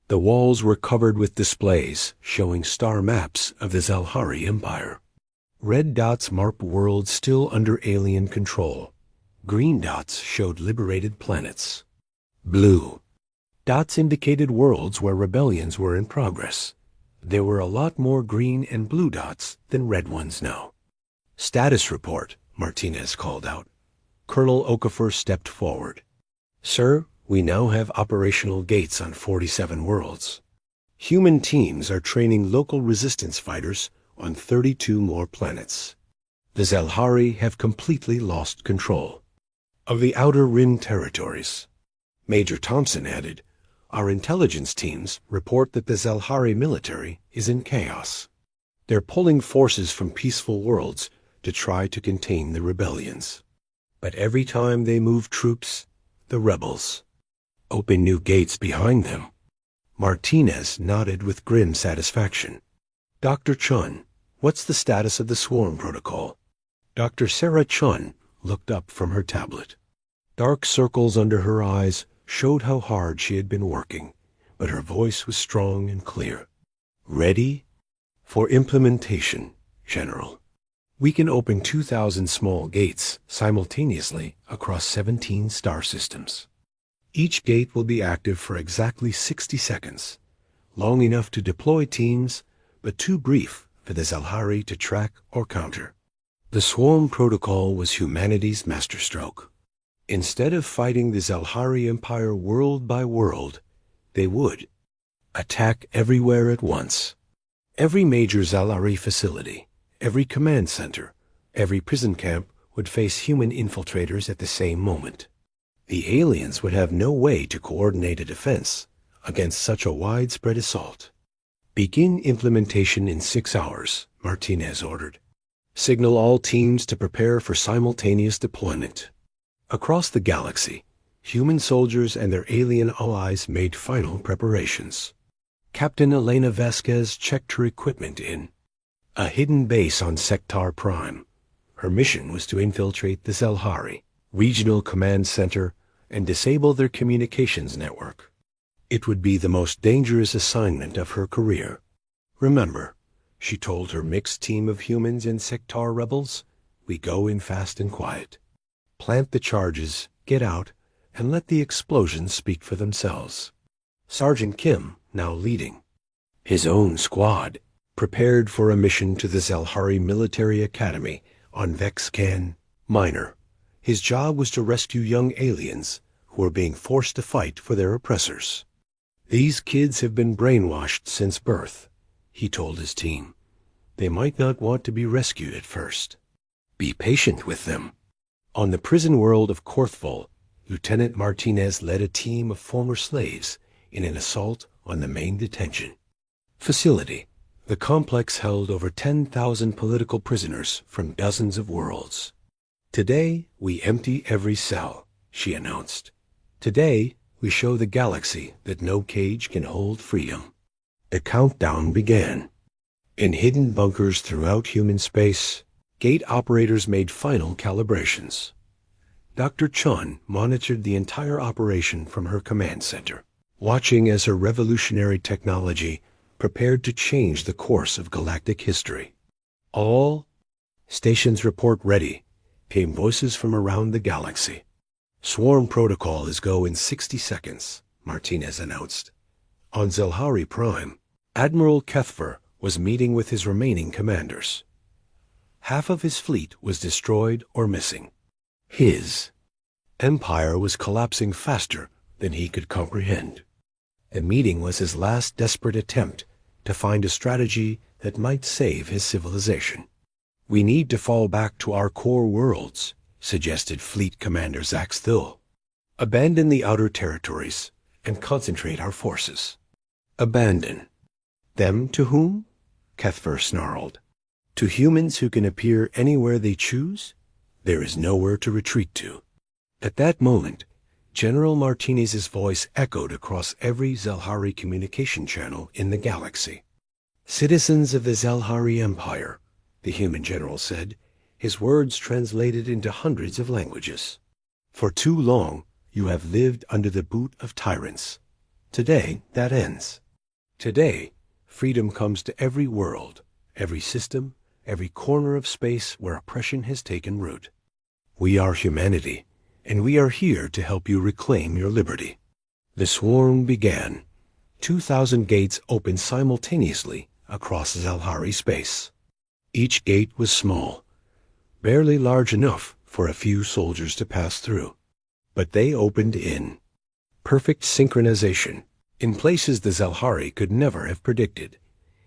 S1: The walls were covered with displays showing star maps of the Zelhari Empire. Red dots marked worlds still under alien control. Green dots showed liberated planets. Blue dots indicated worlds where rebellions were in progress. There were a lot more green and blue dots than red ones now. Status report Martinez called out. Colonel Okafor stepped forward. Sir, we now have operational gates on 47 worlds. Human teams are training local resistance fighters on 32 more planets. The Zelhari have completely lost control of the Outer Rim territories. Major Thompson added, our intelligence teams report that the Zelhari military is in chaos. They're pulling forces from peaceful worlds to try to contain the rebellions. But every time they move troops, the rebels open new gates behind them. Martinez nodded with grim satisfaction. Dr. Chun, what's the status of the swarm protocol? Dr. Sarah Chun looked up from her tablet. Dark circles under her eyes showed how hard she had been working, but her voice was strong and clear. Ready for implementation, General. We can open 2,000 small gates simultaneously across 17 star systems. Each gate will be active for exactly 60 seconds, long enough to deploy teams, but too brief for the Zelhari to track or counter. The swarm protocol was humanity's masterstroke. Instead of fighting the Zelhari Empire world by world, they would attack everywhere at once. Every major Zelhari facility, every command center, every prison camp would face human infiltrators at the same moment. The aliens would have no way to coordinate a defense against such a widespread assault. Begin implementation in 6 hours, Martinez ordered. Signal all teams to prepare for simultaneous deployment. Across the galaxy, human soldiers and their alien allies made final preparations. Captain Elena Vasquez checked her equipment in a hidden base on Sector Prime. Her mission was to infiltrate the Zelhari Regional Command Center and disable their communications network. It would be the most dangerous assignment of her career. Remember, she told her mixed team of humans and Sector rebels, we go in fast and quiet. Plant the charges, get out, and let the explosions speak for themselves. Sergeant Kim, now leading his own squad, prepared for a mission to the Zelhari Military Academy on Vexcan Minor. His job was to rescue young aliens who were being forced to fight for their oppressors. These kids have been brainwashed since birth, he told his team. They might not want to be rescued at first. Be patient with them. On the prison world of Korthvol, Lieutenant Martinez led a team of former slaves in an assault on the main detention facility. The complex held over 10,000 political prisoners from dozens of worlds. Today, we empty every cell, she announced. Today, we show the galaxy that no cage can hold freedom. The countdown began. In hidden bunkers throughout human space, gate operators made final calibrations. Dr. Chun monitored the entire operation from her command center, watching as her revolutionary technology prepared to change the course of galactic history. All stations report ready, came voices from around the galaxy. Swarm protocol is go in 60 seconds, Martinez announced. On Zelhari Prime, Admiral Kethfer was meeting with his remaining commanders. Half of his fleet was destroyed or missing. His empire was collapsing faster than he could comprehend. The meeting was his last desperate attempt to find a strategy that might save his civilization. We need to fall back to our core worlds, suggested Fleet Commander Zax Thill. Abandon the outer territories and concentrate our forces. Abandon. Them to whom? Kethfer snarled. To humans who can appear anywhere they choose? There is nowhere to retreat to. At that moment, General Martinez's voice echoed across every Zelhari communication channel in the galaxy. Citizens of the Zelhari Empire, the human general said, his words translated into hundreds of languages. For too long, you have lived under the boot of tyrants. Today, that ends. Today, freedom comes to every world, every system, every corner of space where oppression has taken root. We are humanity, and we are here to help you reclaim your liberty. The swarm began. 2,000 gates opened simultaneously across Zelhari space. Each gate was small, barely large enough for a few soldiers to pass through. But they opened in perfect synchronization, in places the Zelhari could never have predicted.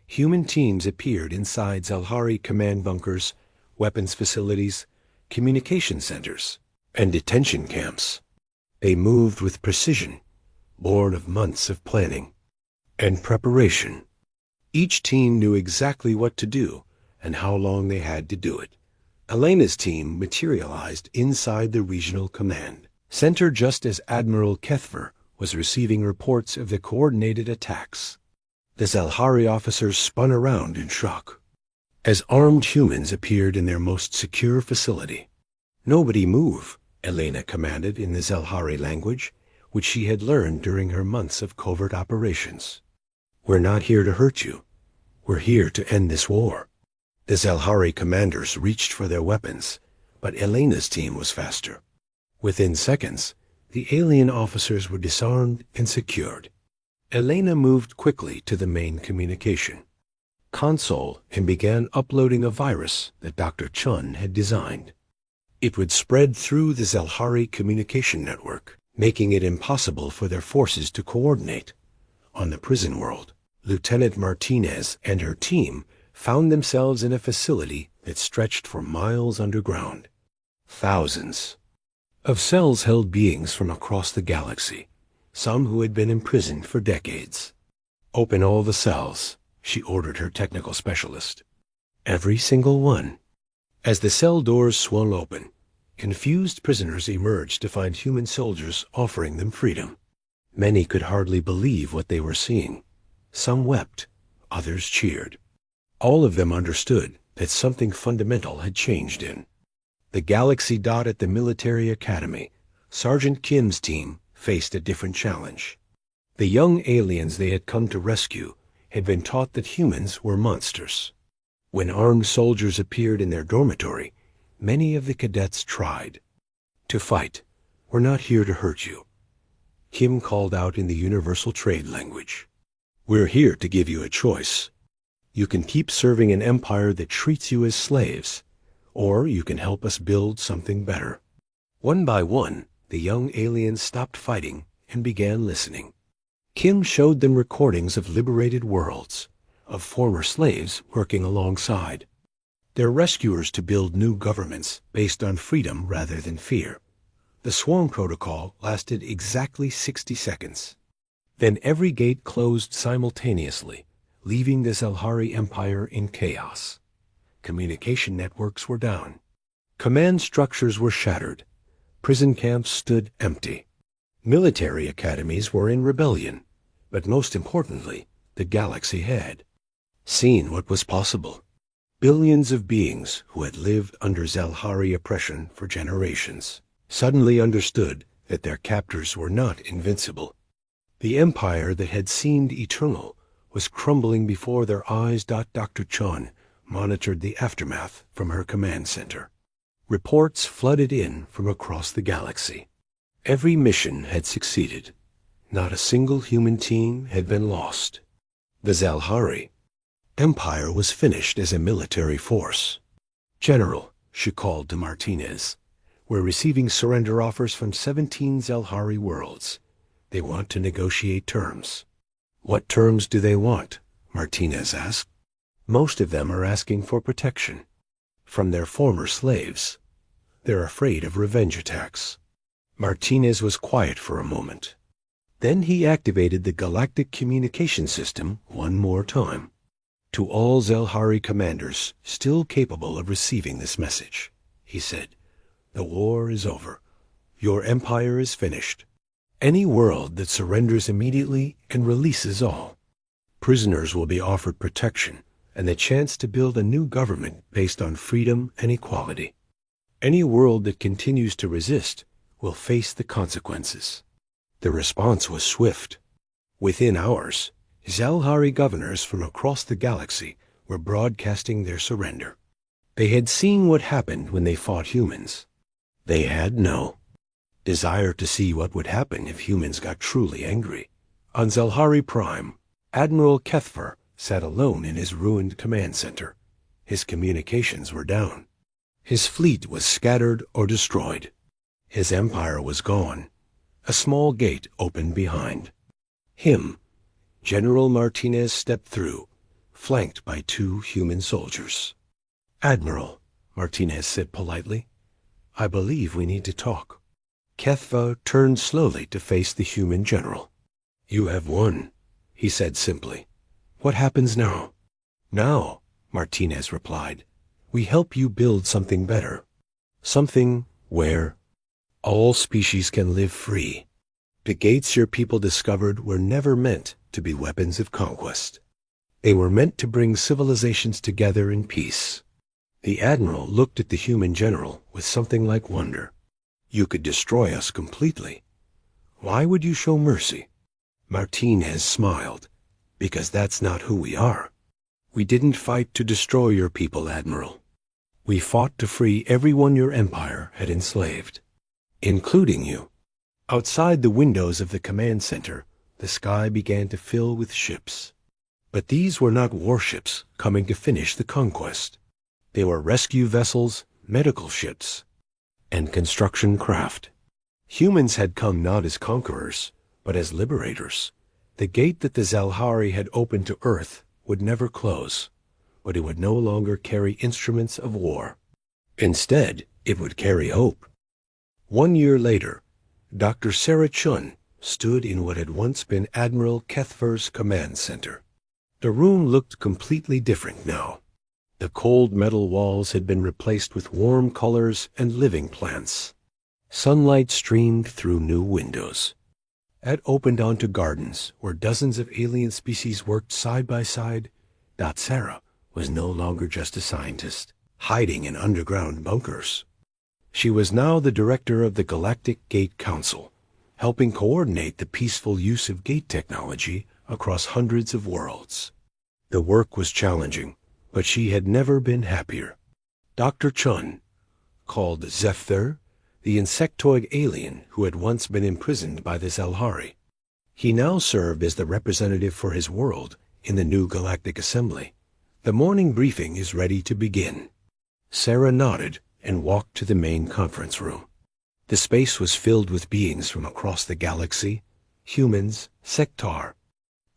S1: Human teams appeared inside Zelhari command bunkers, weapons facilities, communication centers, and detention camps. They moved with precision, born of months of planning and preparation. Each team knew exactly what to do and how long they had to do it. Elena's team materialized inside the regional command center just as Admiral Kethver was receiving reports of the coordinated attacks. The Zelhari officers spun around in shock as armed humans appeared in their most secure facility. "Nobody move," Elena commanded in the Zelhari language, which she had learned during her months of covert operations. "We're not here to hurt you. We're here to end this war." The Zelhari commanders reached for their weapons, but Elena's team was faster. Within seconds, the alien officers were disarmed and secured. Elena moved quickly to the main communication console and began uploading a virus that Dr. Chun had designed. It would spread through the Zelhari communication network, making it impossible for their forces to coordinate. On the prison world, Lieutenant Martinez and her team found themselves in a facility that stretched for miles underground. Thousands of cells held beings from across the galaxy, some who had been imprisoned for decades. "Open all the cells," she ordered her technical specialist. "Every single one." As the cell doors swung open, confused prisoners emerged to find human soldiers offering them freedom. Many could hardly believe what they were seeing. Some wept, others cheered. All of them understood that something fundamental had changed in the galaxy. At the military academy, Sergeant Kim's team faced a different challenge. The young aliens they had come to rescue had been taught that humans were monsters. When armed soldiers appeared in their dormitory, many of the cadets tried to fight. "We're not here to hurt you," Kim called out in the universal trade language. "We're here to give you a choice. You can keep serving an empire that treats you as slaves, or you can help us build something better." One by one, the young aliens stopped fighting and began listening. Kim showed them recordings of liberated worlds, of former slaves working alongside their rescuers to build new governments based on freedom rather than fear. The swarm protocol lasted exactly 60 seconds. Then every gate closed simultaneously, leaving the Zelhari Empire in chaos. Communication networks were down. Command structures were shattered. Prison camps stood empty. Military academies were in rebellion, but most importantly, the galaxy had seen what was possible. Billions of beings who had lived under Zelhari oppression for generations suddenly understood that their captors were not invincible. The empire that had seemed eternal was crumbling before their eyes. Dr. Chun monitored the aftermath from her command center. Reports flooded in from across the galaxy. Every mission had succeeded. Not a single human team had been lost. The Zelhari Empire was finished as a military force. "General," she called to Martinez, "we're receiving surrender offers from 17 Zelhari worlds. They want to negotiate terms." "What terms do they want?" Martinez asked. "Most of them are asking for protection from their former slaves. They're afraid of revenge attacks." Martinez was quiet for a moment. Then he activated the galactic communication system one more time. "To all Zelhari commanders still capable of receiving this message," he said, "the war is over. Your empire is finished. Any world that surrenders immediately and releases all prisoners will be offered protection and the chance to build a new government based on freedom and equality. Any world that continues to resist will face the consequences." The response was swift. Within hours, Zelhari governors from across the galaxy were broadcasting their surrender. They had seen what happened when they fought humans. They had no desire to see what would happen if humans got truly angry. On Zelhari Prime, Admiral Kethver sat alone in his ruined command center. His communications were down. His fleet was scattered or destroyed. His empire was gone. A small gate opened behind him. General Martinez stepped through, flanked by 2 human soldiers. "Admiral," Martinez said politely, "I believe we need to talk." Kethva turned slowly to face the human general. "You have won," he said simply. "What happens now?" "Now," Martinez replied, "we help you build something better. Something where all species can live free. The gates your people discovered were never meant to be weapons of conquest. They were meant to bring civilizations together in peace." The admiral looked at the human general with something like wonder. "You could destroy us completely. Why would you show mercy?" Martinez smiled. "Because that's not who we are. We didn't fight to destroy your people, Admiral. We fought to free everyone your empire had enslaved, including you." Outside the windows of the command center, the sky began to fill with ships. But these were not warships coming to finish the conquest. They were rescue vessels, medical ships, and construction craft. Humans had come not as conquerors, but as liberators. The gate that the Zalhari had opened to Earth would never close, but it would no longer carry instruments of war. Instead, it would carry hope. 1 year later, Dr. Sarah Chun stood in what had once been Admiral Kethver's command center. The room looked completely different now. The cold metal walls had been replaced with warm colors and living plants. Sunlight streamed through new windows. It opened onto gardens where dozens of alien species worked side by side. Sarah was no longer just a scientist, hiding in underground bunkers. She was now the director of the Galactic Gate Council, helping coordinate the peaceful use of gate technology across hundreds of worlds. The work was challenging, but she had never been happier. Dr. Chun, called Zephyr, the insectoid alien who had once been imprisoned by the Zalhari. He now served as the representative for his world in the new Galactic Assembly. "The morning briefing is ready to begin." Sarah nodded and walked to the main conference room. The space was filled with beings from across the galaxy: humans, Sektar,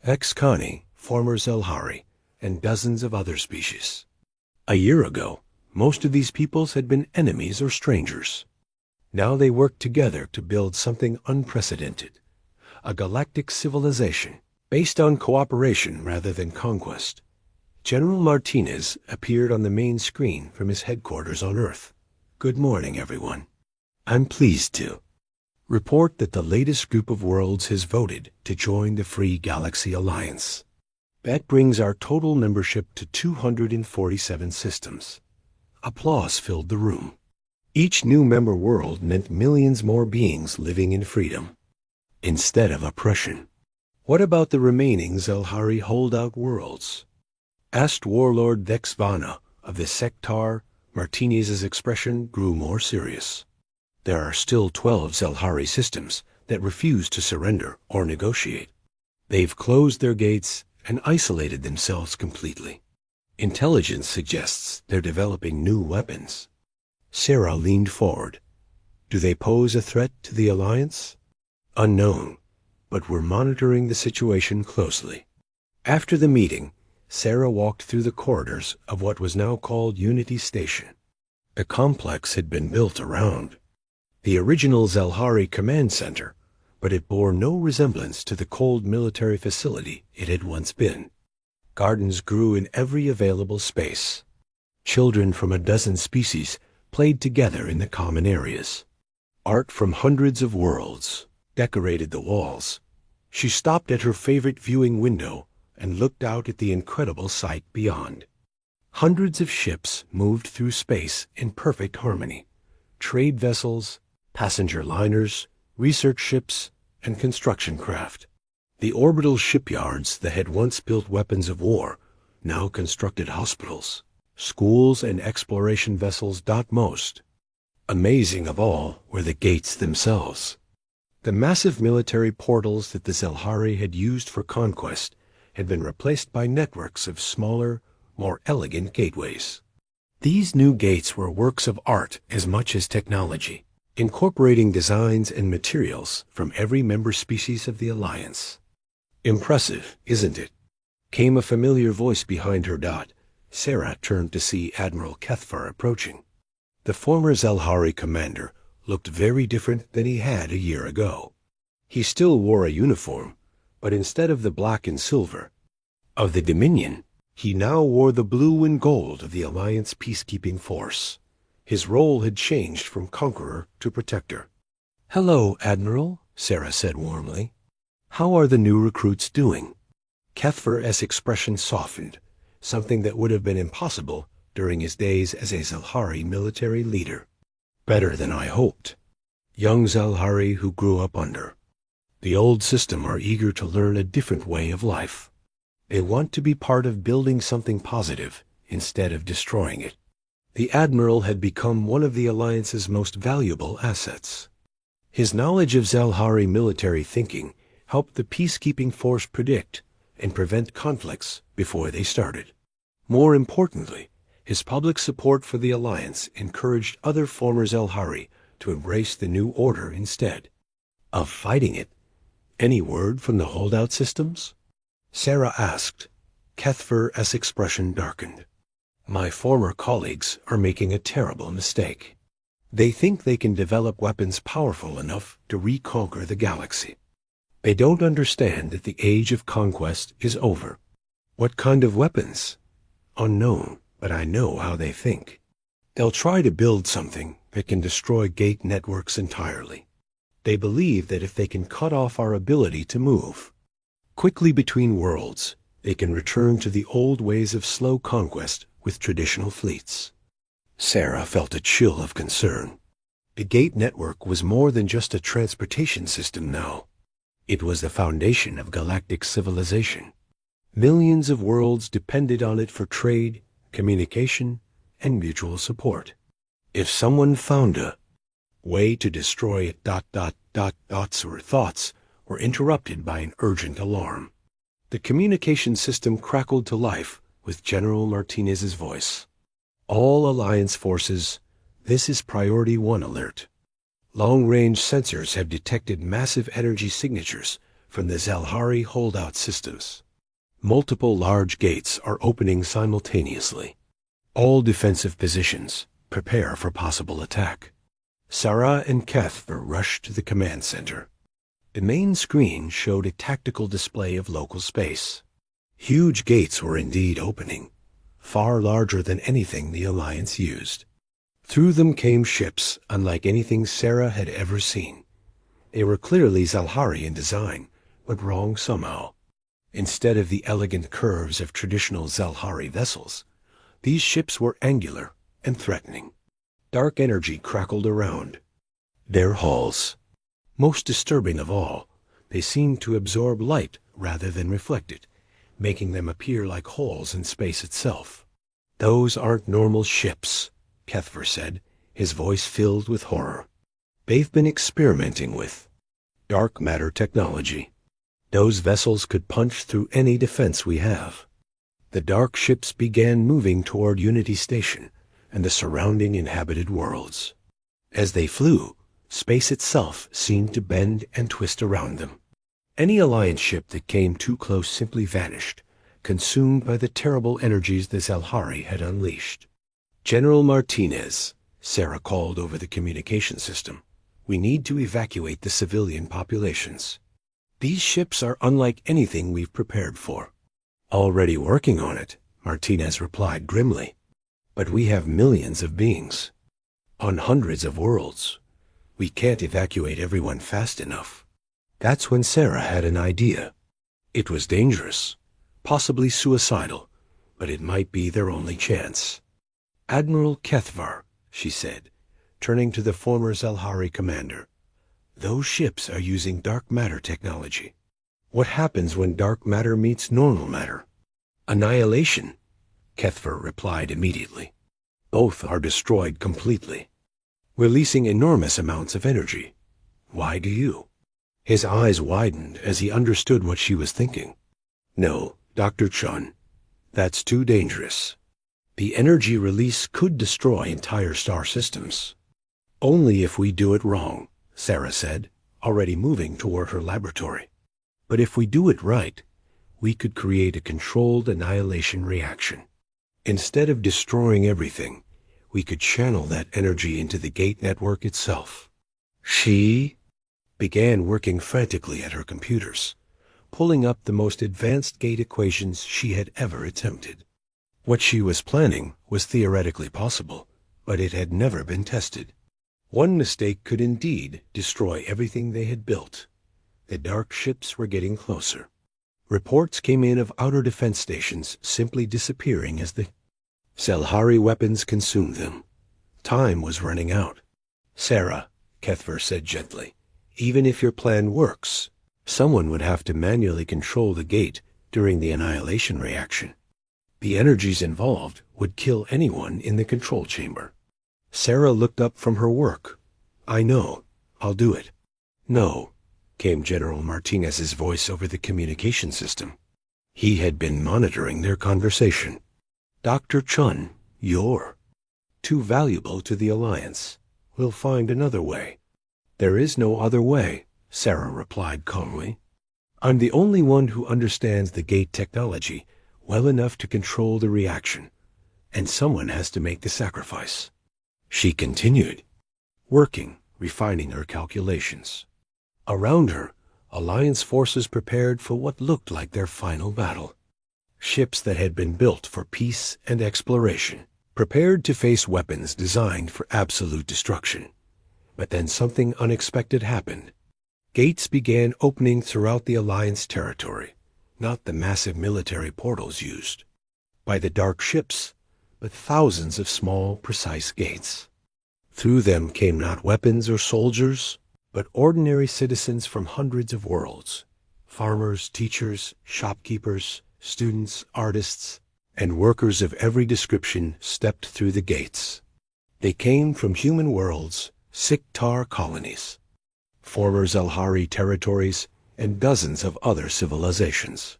S1: Ex-Khani, former Zalhari, and dozens of other species. A year ago, most of these peoples had been enemies or strangers. Now they worked together to build something unprecedented, a galactic civilization based on cooperation rather than conquest. General Martinez appeared on the main screen from his headquarters on Earth. "Good morning, everyone. I'm pleased to report that the latest group of worlds has voted to join the Free Galaxy Alliance. That brings our total membership to 247 systems." Applause filled the room. Each new member world meant millions more beings living in freedom, instead of oppression. "What about the remaining Zalhari holdout worlds?" asked Warlord Vexvana of the Sektar. Martinez's expression grew more serious. "There are still 12 Zalhari systems that refuse to surrender or negotiate. They've closed their gates and isolated themselves completely. Intelligence suggests they're developing new weapons." Sarah leaned forward. "Do they pose a threat to the Alliance?" "Unknown, but we're monitoring the situation closely." After the meeting, Sarah walked through the corridors of what was now called Unity Station. A complex had been built around the original Zalhari Command Center, but it bore no resemblance to the cold military facility it had once been. Gardens grew in every available space. Children from a dozen species played together in the common areas. Art from hundreds of worlds decorated the walls. She stopped at her favorite viewing window and looked out at the incredible sight beyond. Hundreds of ships moved through space in perfect harmony. Trade vessels, passenger liners, research ships, and construction craft. The orbital shipyards that had once built weapons of war now constructed hospitals, schools, and exploration vessels. Most amazing of all were the gates themselves. The massive military portals that the Zalhari had used for conquest had been replaced by networks of smaller, more elegant gateways. These new gates were works of art as much as technology, incorporating designs and materials from every member species of the Alliance. "Impressive, isn't it?" came a familiar voice behind her. Sarah turned to see Admiral Kethvar approaching. The former Zelhari commander looked very different than he had a year ago. He still wore a uniform, but instead of the black and silver of the Dominion, he now wore the blue and gold of the Alliance peacekeeping force. His role had changed from conqueror to protector. "Hello, Admiral," Sarah said warmly. "How are the new recruits doing?" Kethvar's expression softened, something that would have been impossible during his days as a Zelhari military leader. "Better than I hoped. Young Zelhari who grew up under the old system are eager to learn a different way of life. They want to be part of building something positive instead of destroying it." The Admiral had become one of the Alliance's most valuable assets. His knowledge of Zelhari military thinking helped the peacekeeping force predict and prevent conflicts before they started. More importantly, his public support for the Alliance encouraged other former Zelhari to embrace the new order instead of fighting it. "Any word from the holdout systems?" Sarah asked. Kethvar's expression darkened. "My former colleagues are making a terrible mistake. They think they can develop weapons powerful enough to reconquer the galaxy. They don't understand that the age of conquest is over." "What kind of weapons?" "Unknown, but I know how they think. They'll try to build something that can destroy gate networks entirely. They believe that if they can cut off our ability to move quickly between worlds, they can return to the old ways of slow conquest with traditional fleets." Sarah felt a chill of concern. The gate network was more than just a transportation system now. It was the foundation of galactic civilization. Millions of worlds depended on it for trade, communication, and mutual support. If someone found a way to destroy it, thoughts were interrupted by an urgent alarm. The communication system crackled to life with General Martinez's voice. "All Alliance forces, this is Priority 1 alert. Long-range sensors have detected massive energy signatures from the Zelhari holdout systems. Multiple large gates are opening simultaneously. All defensive positions, prepare for possible attack." Sarah and Kethvar rushed to the command center. The main screen showed a tactical display of local space. Huge gates were indeed opening, far larger than anything the Alliance used. Through them came ships unlike anything Sarah had ever seen. They were clearly Zelhari in design, but wrong somehow. Instead of the elegant curves of traditional Zelhari vessels, these ships were angular and threatening. Dark energy crackled around their hulls. Most disturbing of all, they seemed to absorb light rather than reflect it, making them appear like holes in space itself. "Those aren't normal ships," Kethvar said, his voice filled with horror. "They've been experimenting with dark matter technology. Those vessels could punch through any defense we have." The dark ships began moving toward Unity Station and the surrounding inhabited worlds. As they flew, space itself seemed to bend and twist around them. Any Alliance ship that came too close simply vanished, consumed by the terrible energies the Zelhari had unleashed. "General Martinez," Sarah called over the communication system, "we need to evacuate the civilian populations. These ships are unlike anything we've prepared for." "Already working on it," Martinez replied grimly. "But we have millions of beings on hundreds of worlds. We can't evacuate everyone fast enough." That's when Sarah had an idea. It was dangerous, possibly suicidal, but it might be their only chance. "Admiral Kethvar," she said, turning to the former Zelhari commander, "those ships are using dark matter technology. What happens when dark matter meets normal matter?" "Annihilation," Kethvar replied immediately. "Both are destroyed completely, releasing enormous amounts of energy. Why do you?" His eyes widened as he understood what she was thinking. "No, Dr. Chun, that's too dangerous. The energy release could destroy entire star systems. Only if we do it wrong, Sarah said, already moving toward her laboratory. But if we do it right, we could create a controlled annihilation reaction. Instead of destroying everything, we could channel that energy into the gate network itself. She began working frantically at her computers, pulling up the most advanced gate equations she had ever attempted. What she was planning was theoretically possible, but it had never been tested. One mistake could indeed destroy everything they had built. The dark ships were getting closer. Reports came in of outer defense stations simply disappearing as the Selhari weapons consumed them. Time was running out. Sarah, Kethver said gently, even if your plan works, someone would have to manually control the gate during the annihilation reaction. The energies involved would kill anyone in the control chamber. Sarah looked up from her work. I know. I'll do it. No, came General Martinez's voice over the communication system. He had been monitoring their conversation. Dr. Chun, you're too valuable to the Alliance. We'll find another way. There is no other way, Sarah replied calmly. I'm the only one who understands the gate technology well enough to control the reaction, and someone has to make the sacrifice. She continued, working, refining her calculations. Around her, Alliance forces prepared for what looked like their final battle. Ships that had been built for peace and exploration, prepared to face weapons designed for absolute destruction. But then something unexpected happened. Gates began opening throughout the Alliance territory, not the massive military portals used by the dark ships, but thousands of small, precise gates. Through them came not weapons or soldiers, but ordinary citizens from hundreds of worlds. Farmers, teachers, shopkeepers, students, artists, and workers of every description stepped through the gates. They came from human worlds, Siktar colonies, former Zelhari territories, and dozens of other civilizations.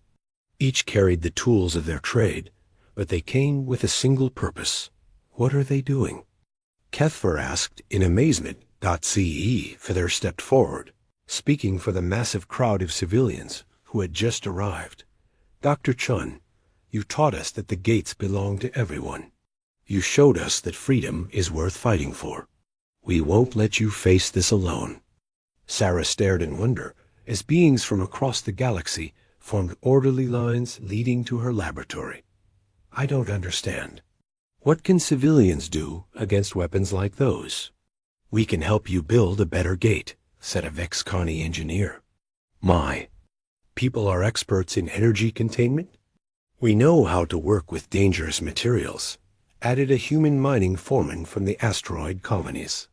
S1: Each carried the tools of their trade, but they came with a single purpose. What are they doing? Kethver asked in amazement. CE Feather stepped forward, speaking for the massive crowd of civilians who had just arrived. Dr. Chun, you taught us that the gates belong to everyone. You showed us that freedom is worth fighting for. We won't let you face this alone. Sarah stared in wonder as beings from across the galaxy formed orderly lines leading to her laboratory. I don't understand. What can civilians do against weapons like those? We can help you build a better gate, said a Vexconi engineer. My, people are experts in energy containment? We know how to work with dangerous materials, added a human mining foreman from the asteroid colonies.